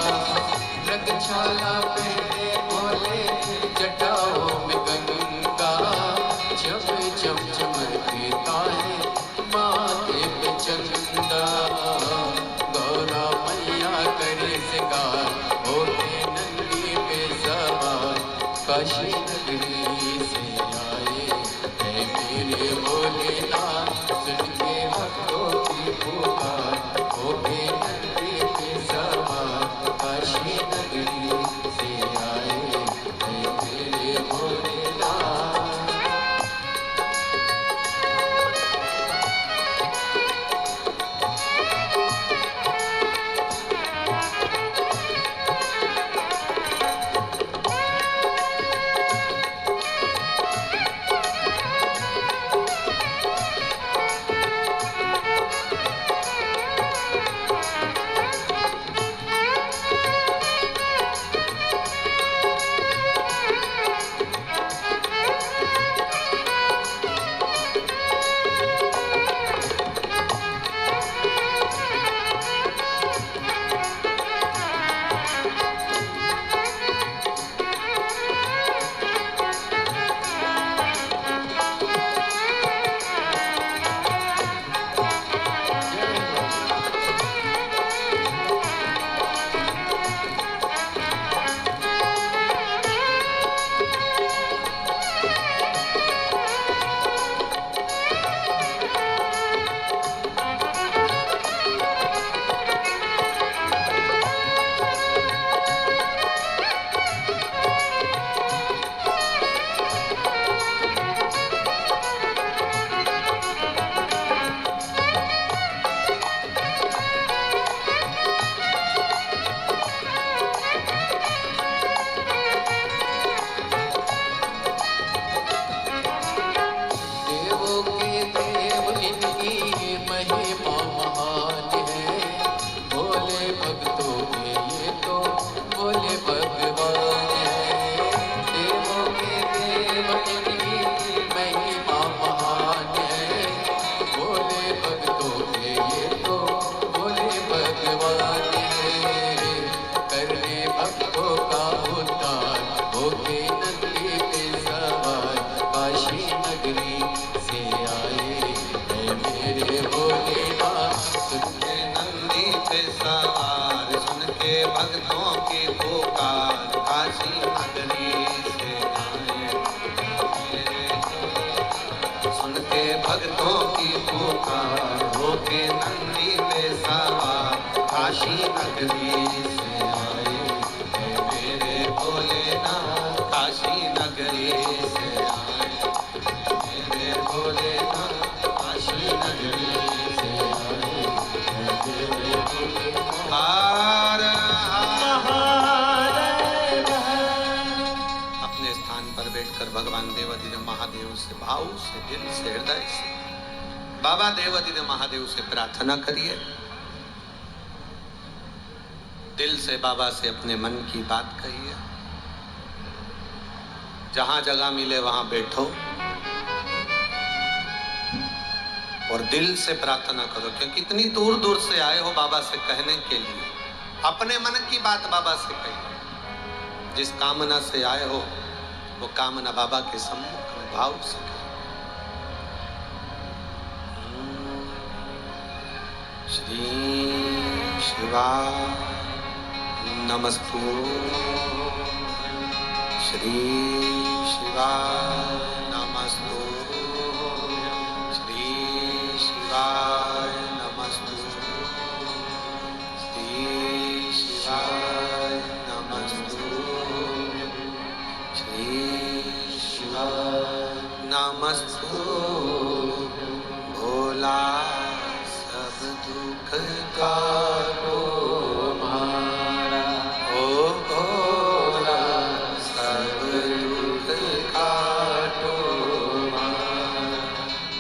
छाला पहने भोले जटाओं में गंगा। जब चमचमकता है माथे पे चंदा। गौरा मैया करे सिंगार होके नंदी पे सवार। काशी नगरी से आए हैं मेरे भोलेनाथ। सुन के भक्तों की पुकार होके नंदी पे सवार। काशी नगरी से आए हैं मेरे भोलेनाथ। भक्तों की पुकार होके नंदी पे सवार। काशी नगरी से आए हैं मेरे भोलेनाथ। काशी नगरी से आए मेरे भोलेनाथ। काशी नगरी से आए हैं मेरे भोलेनाथ। मन से, भाव से, दिल से, हृदय से बाबा देवाधिदेव महादेव से प्रार्थना करिए। दिल से बाबा से अपने मन की बात कहिए। जहां जगह मिले वहां बैठो और दिल से प्रार्थना करो, क्योंकि इतनी दूर दूर से आए हो बाबा से कहने के लिए। अपने मन की बात बाबा से कहिए। जिस कामना से आए हो वो कामना बाबा के सम्मुख में भाव से कहिए। श्री शिवाय नमस्तु, श्री शिवाय नमस्तु, श्री शिवाय नमस्तु, श्री शिवाय नमस्तु, श्री शिवाय नमस्तु। भोला सब दुख काटो मारा, ओ भोला सब दुख काटो मारा।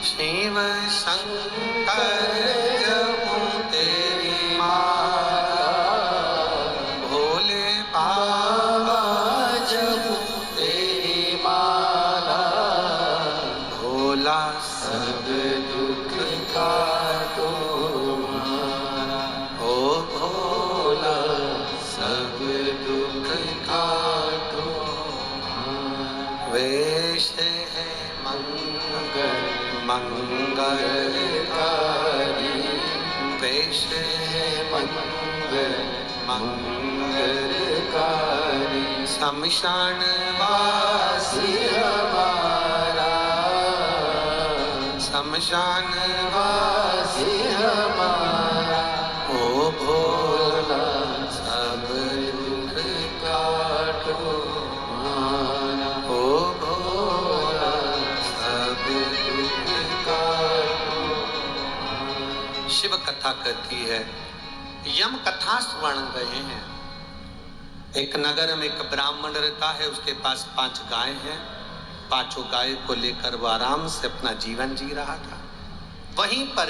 शिव शंकर जपो तेरी माला, भोले बाबा जपो तेरी माला। भोला सब दुख काटो मारा, ओ भोला सब दुख काटो मारा। वेश है मंगल मंगलकारी, वेश है मंगल मंगलकारी। शमशान वासी हमारा, शमशान वासी हमारा। ओ भोला सब दुख काटो मारा, ओ भोला सब दुख काटो। शिव कथा कहती है, यम कथा सुवर्ण रहे हैं। एक नगर में एक ब्राह्मण रहता है, उसके पास 5 गाय हैं। 5 गाय को लेकर वो आराम से अपना जीवन जी रहा था। वहीं पर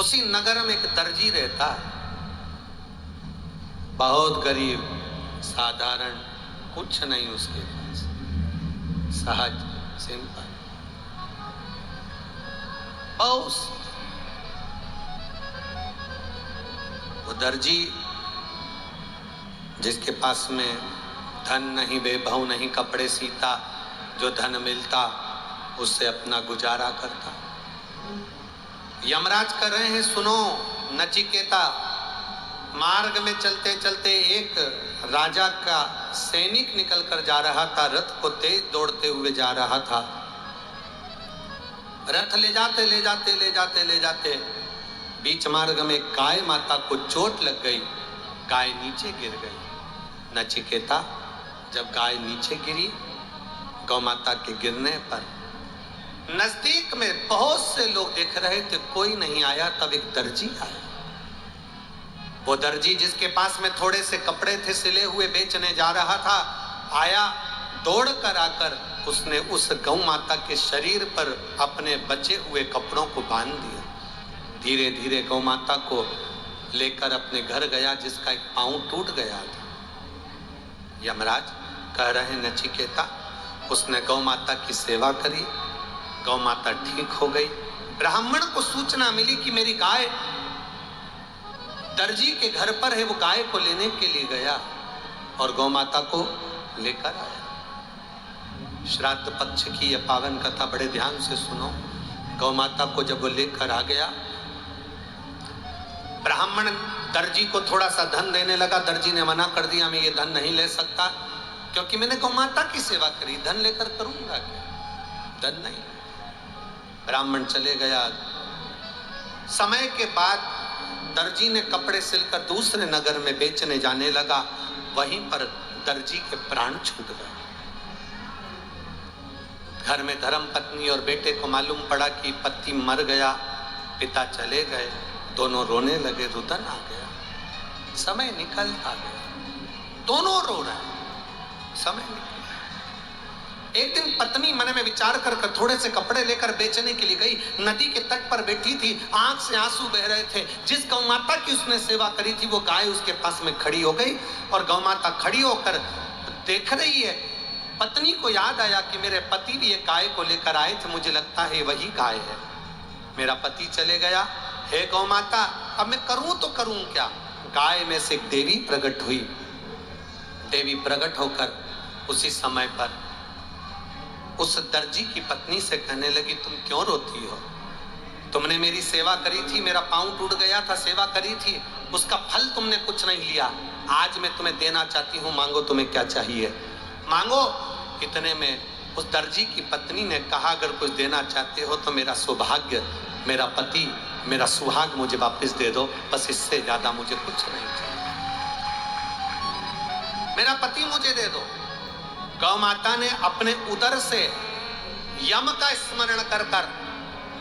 उसी नगर में एक दर्जी रहता है, बहुत गरीब, साधारण, कुछ नहीं उसके पास, सहज सिंपल, बहुत। वो दर्जी जिसके पास में धन नहीं, वैभव नहीं, कपड़े सीता, जो धन मिलता उससे अपना गुजारा करता। यमराज कर रहे हैं, सुनो नचिकेता। मार्ग में चलते चलते एक राजा का सैनिक निकल कर जा रहा था, रथ को तेज दौड़ते हुए जा रहा था। रथ ले जाते ले जाते ले जाते ले जाते बीच मार्ग में गाय माता को चोट लग गई, गाय नीचे गिर गई। नचिकेता, जब गाय नीचे गिरी, गौ माता के गिरने पर नजदीक में बहुत से लोग देख रहे थे, कोई नहीं आया। तब एक दर्जी आया। वो दर्जी जिसके पास में थोड़े से कपड़े थे सिले हुए, बेचने जा रहा था, आया। दौड़ कर आकर उसने उस गौ माता के शरीर पर अपने बचे हुए कपड़ों को बांध दिया। धीरे धीरे गौ माता को लेकर अपने घर गया, जिसका एक पांव टूट गया था। यमराज कह रहे हैं, नचिकेता, उसने गौ माता की सेवा करी, गौ माता ठीक हो गई। ब्राह्मण को सूचना मिली कि मेरी गाय दर्जी के घर पर है। वो गाय को लेने के लिए गया और गौ माता को लेकर आया। श्राद्ध पक्ष की यह पावन कथा बड़े ध्यान से सुनो। गौ माता को जब वो लेकर आ गया, ब्राह्मण दर्जी को थोड़ा सा धन देने लगा। दर्जी ने मना कर दिया, मैं ये धन नहीं ले सकता, क्योंकि मैंने गौ माता की सेवा करी, धन लेकर करूंगा क्या? धन नहीं। ब्राह्मण चले गया। समय के बाद दर्जी ने कपड़े सिलकर दूसरे नगर में बेचने जाने लगा। वहीं पर दर्जी के प्राण छूट गए। घर में धर्म पत्नी और बेटे को मालूम पड़ा कि पति मर गया, पिता चले गए। दोनों रोने लगे, रुदन आ गया। समय निकलता गया, दोनों रो रहे हैं, समय निकल गया। एक दिन पत्नी मन में विचार कर थोड़े से कपड़े लेकर बेचने के लिए गई। नदी के तट पर बैठी थी, आंख से आंसू बह रहे थे। जिस गौ माता की उसने सेवा करी थी वो गाय उसके पास में खड़ी हो गई और गौ माता खड़ी होकर देख रही है। पत्नी को याद आया कि मेरे पति भी एक गाय को लेकर आए थे, मुझे लगता है वही गाय है। मेरा पति चले गया, हे गौ माता अब मैं करूं तो करूं क्या। गाय में से एक देवी प्रकट हुई। देवी प्रकट होकर उसी समय पर उस दर्जी की पत्नी से कहने लगी, तुम क्यों रोती हो? तुमने मेरी सेवा करी थी, मेरा पांव टूट गया था, सेवा करी थी, उसका फल तुमने कुछ नहीं लिया। आज मैं तुम्हें देना चाहती हूँ, मांगो तुम्हें क्या चाहिए मांगो। इतने में उस दर्जी की पत्नी ने कहा, अगर कुछ देना चाहते हो तो मेरा सौभाग्य, मेरा पति, मेरा सुहाग मुझे वापस दे दो, बस इससे ज्यादा मुझे कुछ नहीं चाहिए। मेरा पति मुझे दे दो। गौ माता ने अपने उदर से यम का स्मरण कर कर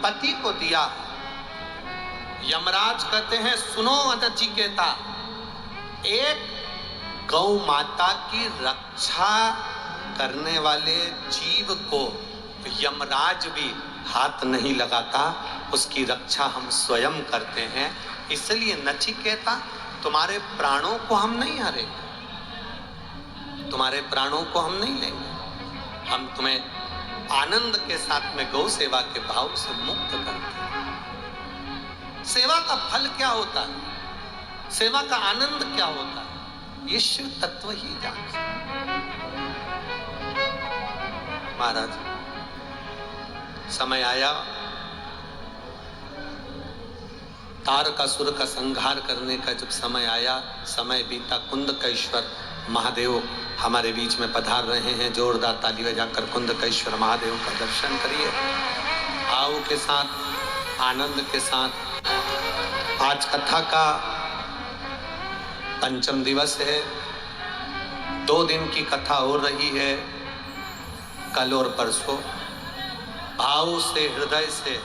पति को दिया। यमराज कहते हैं, सुनो नचिकेता, एक गौ माता की रक्षा करने वाले जीव को यमराज भी हाथ नहीं लगाता, उसकी रक्षा हम स्वयं करते हैं। इसलिए नचिकेता, तुम्हारे प्राणों को हम नहीं हारेंगे, तुम्हारे प्राणों को हम नहीं लेंगे, हम तुम्हें आनंद के साथ में गौ सेवा के भाव से मुक्त करते हैं। सेवा का फल क्या होता है, सेवा का आनंद क्या होता है, ये शिव तत्व ही जानते। महाराज, समय आया, तारकासुर का संहार करने का जब समय आया, समय बीता, कुंदकेश्वर महादेव हमारे बीच में पधार रहे हैं। जोरदार ताली बजाकर कुंदकेश्वर महादेव का दर्शन करिए, भाव के साथ, आनंद के साथ। आज कथा का पंचम दिवस है, 2 दिन की कथा हो रही है, कल और परसों। भाव से, हृदय से,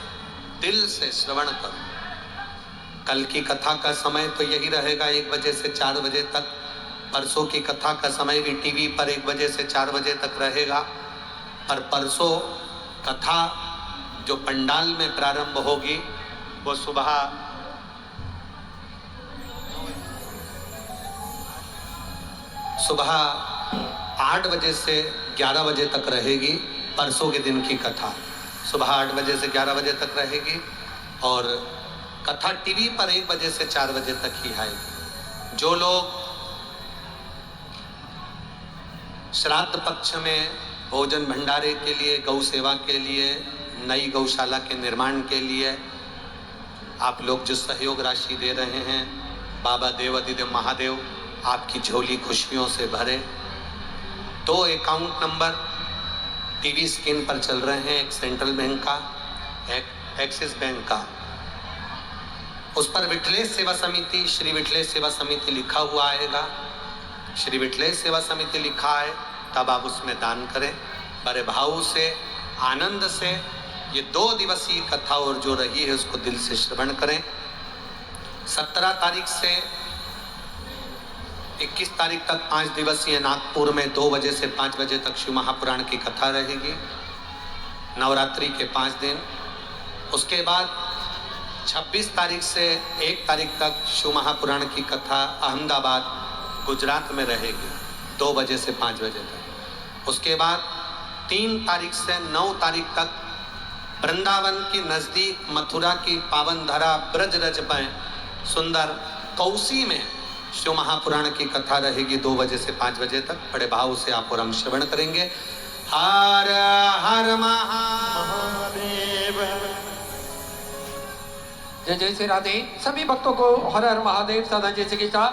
दिल से श्रवण करो। कल की कथा का समय तो यही रहेगा 1 बजे से 4 बजे तक। परसों की कथा का समय भी टीवी पर 1 बजे से 4 बजे तक रहेगा। पर परसों कथा जो पंडाल में प्रारंभ होगी वो सुबह 8 बजे से 11 बजे तक रहेगी। परसों के दिन की कथा सुबह 8 बजे से 11 बजे तक रहेगी और कथा टीवी पर 1 बजे से 4 बजे तक ही आएगी। जो लोग श्राद्ध पक्ष में भोजन भंडारे के लिए, गौ सेवा के लिए, नई गौशाला के निर्माण के लिए आप लोग जो सहयोग राशि दे रहे हैं, बाबा देवादिदेव महादेव आपकी झोली खुशियों से भरे। 2 अकाउंट नंबर टीवी स्क्रीन पर चल रहे हैं, एक सेंट्रल बैंक का, एक एक्सिस बैंक का। उस पर विठलेश सेवा समिति, श्री विठलेश सेवा समिति लिखा हुआ आएगा। श्री विठलेश सेवा समिति लिखा है, तब आप उसमें दान करें बड़े भाव से, आनंद से। ये 2 दिवसीय कथा और जो रही है उसको दिल से श्रवण करें। 17 तारीख से 21 तारीख तक 5 दिवसीय नागपुर में 2 बजे से 5 बजे तक शिव महापुराण की कथा रहेगी, नवरात्रि के 5 दिन। उसके बाद 26 तारीख से 1 तारीख तक शिव महापुराण की कथा अहमदाबाद गुजरात में रहेगी, 2 बजे से 5 बजे तक। उसके बाद 3 तारीख से 9 तारीख तक वृंदावन की नजदीक मथुरा की पावन धरा ब्रज रज में सुंदर कौसी में शिव महापुराण की कथा रहेगी, 2 बजे से 5 बजे तक। बड़े भाव से आप और हम श्रवण करेंगे। हर हर महादेव। जय जय श्री राधे। सभी भक्तों को हर हर महादेव, सदा जय श्री कृष्ण,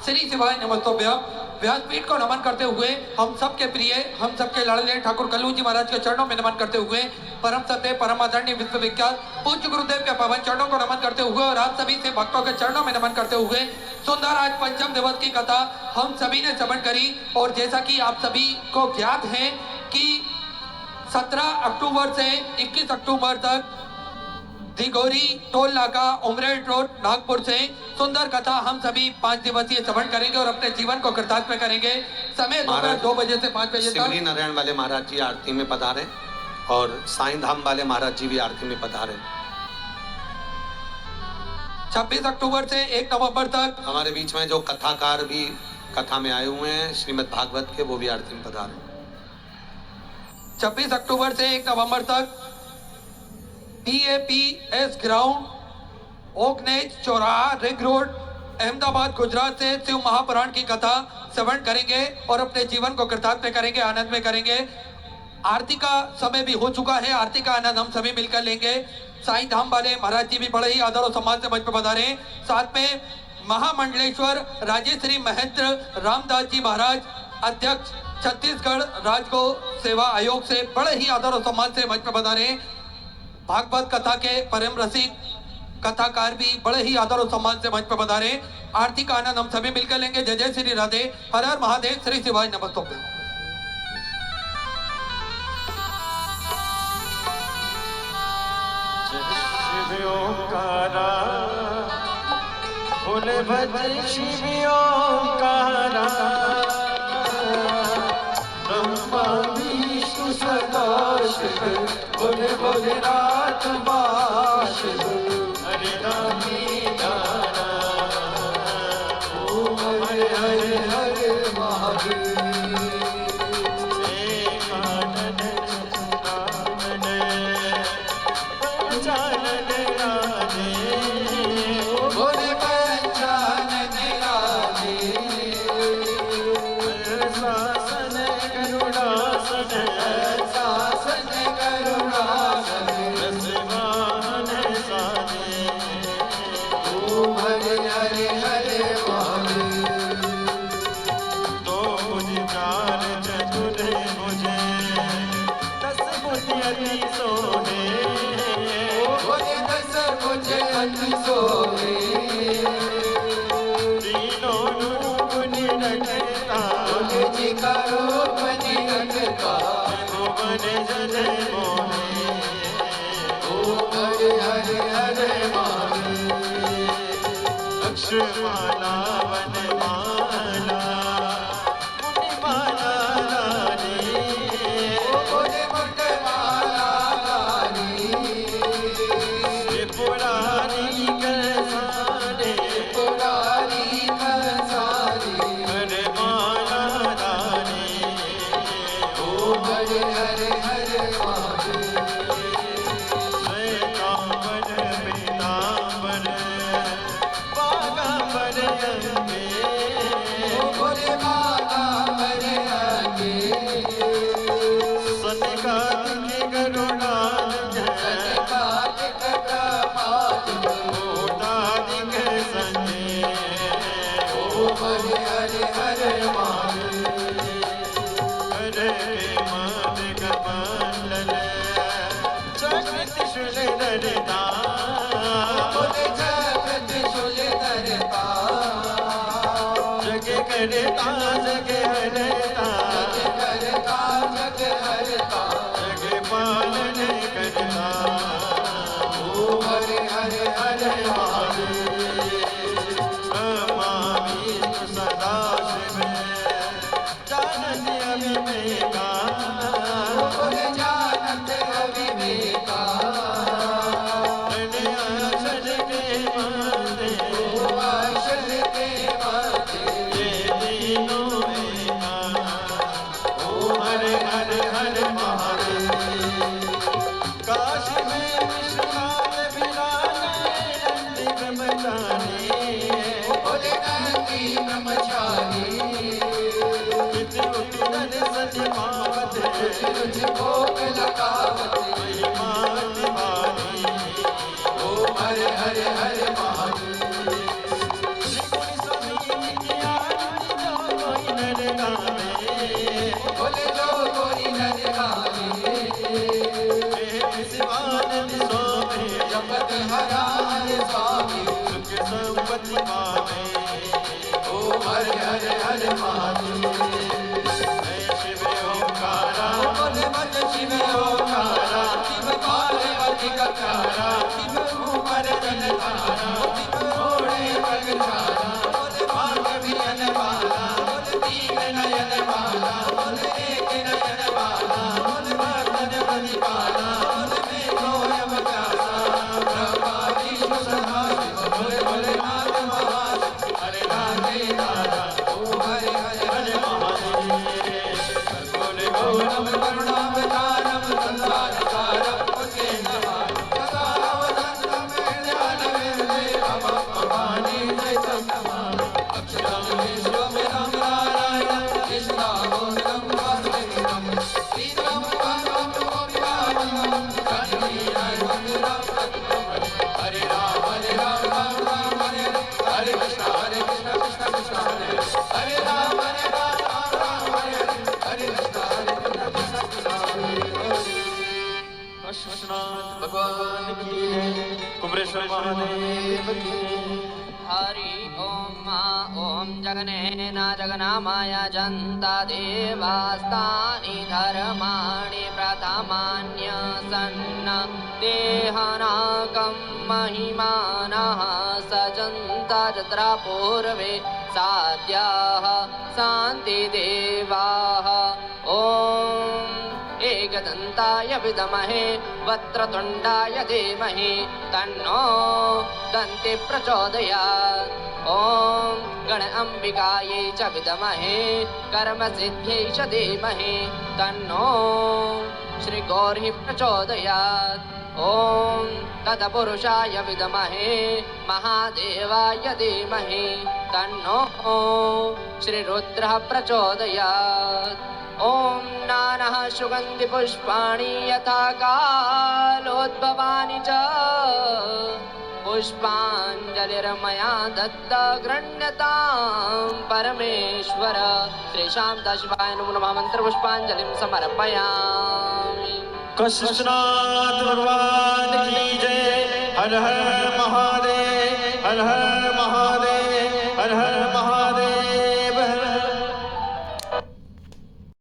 श्री शिवाय नमस्तोभ्यम। व्यासपीठ को नमन करते हुए हम सबके प्रिय, हम सबके लाडले ठाकुर कल्लू जी महाराज के चरणों में नमन करते हुए, परम सत्य, परम आदरणीय, विश्वविख्यात पूज्य गुरुदेव के पावन चरणों को नमन करते हुए और आप सभी से भक्तों के चरणों में नमन करते हुए सुंदर आज पंचम दिवस की कथा हम सभी ने श्रवण करी। और जैसा कि आप सभी को ज्ञात है कि 17 अक्टूबर से 21 अक्टूबर तक दिगोरी टोल नाका उमरेड रोड नागपुर से सुंदर कथा हम सभी 5 दिवसीय श्रवण करेंगे और अपने जीवन को कृतार्थ में करेंगे। समय दोपहर 2 बजे से 5 बजे सिमरी तक। नारायण वाले महाराज जी आरती में पधारे और साईं धाम वाले महाराज जी भी आरती में पधारे। 26 अक्टूबर से 1 नवंबर तक हमारे बीच में जो कथाकार भी कथा में आए हुए हैं श्रीमद् भागवत के, वो भी आरती में पधारे। 26 अक्टूबर से 1 नवंबर तक PAPS ग्राउंड ओकनेज चौराहा रिंग रोड अहमदाबाद गुजरात से शिव महापुराण की कथा श्रवण करेंगे और अपने जीवन को कृतार्थ में करेंगे, आनंद में करेंगे। आरती का समय भी हो चुका है, आरती का आनंद हम सभी मिलकर लेंगे। साईं धाम वाले महाराज जी भी बड़े ही आदर और सम्मान से मंच पर पधारे। साथ में महामंडलेश्वर राजेश्री महंत रामदास जी महाराज अध्यक्ष छत्तीसगढ़ राजगो सेवा आयोग से बड़े ही आदर और सम्मान से मंच पर पधारे। भागवत कथा के परम रसिक कथाकार भी बड़े ही आदर और सम्मान से मंच पर पधारे। आरती का आनंद हम सभी मिलकर लेंगे। जय जय श्री राधे, हर हर महादेव, श्री शिवाय नमस्तुभ्यं। शिव ओंकारा बोले भज शिव ओंकारा ब्रह्मा विष्णु सदा शिव बोले भोलेनाथ शिव हरे रामी गाना ओम हरे हरे हरे महादेव माला वनमाला मुनिमाला रानी बोले मुंडमाला रानी पुरानी कसारे हरे माला रानी ओ हरे हरे हरे शिव ओंकारा शिव पार्वती का प्यारा शिव भगवान की जय। कुमरेश्वर महादेव की जय। हरि ओम मा ओम जगनेन जगनामाय जन्ता देवास्तानि धर्माणि प्रथमान्यसन्न देहनाकं महिमानः सजन्ता तत्र पूर्वे साद्याः शान्तिदेवाः ॐ एकदन्ताय विद्महे वक्रतुण्डाय धीमहि तन्नो दन्ति प्रचोदयात् ॐ गण अम्बिकायै च विद्महे कर्मसिद्ध्यै च धीमहि तन्नो श्रीगौरी प्रचोदयात् ॐ तत्पुरुषाय विद्महे महादेवाय धीमहि तन्नो श्रीरुद्रः प्रचोदयात् ॐ नानः सुगन्धिपुष्पाणि यथा कालोद्भवानि च पुष्पाञ्जलिर्मया दत्त गृह्णतां परमेश्वर श्रीशां दशभाय नमो नमः मन्त्रपुष्पाञ्जलिं समर्पयामि। कृष्णनाथ भगवान की जय। हर हर महादेव, हर हर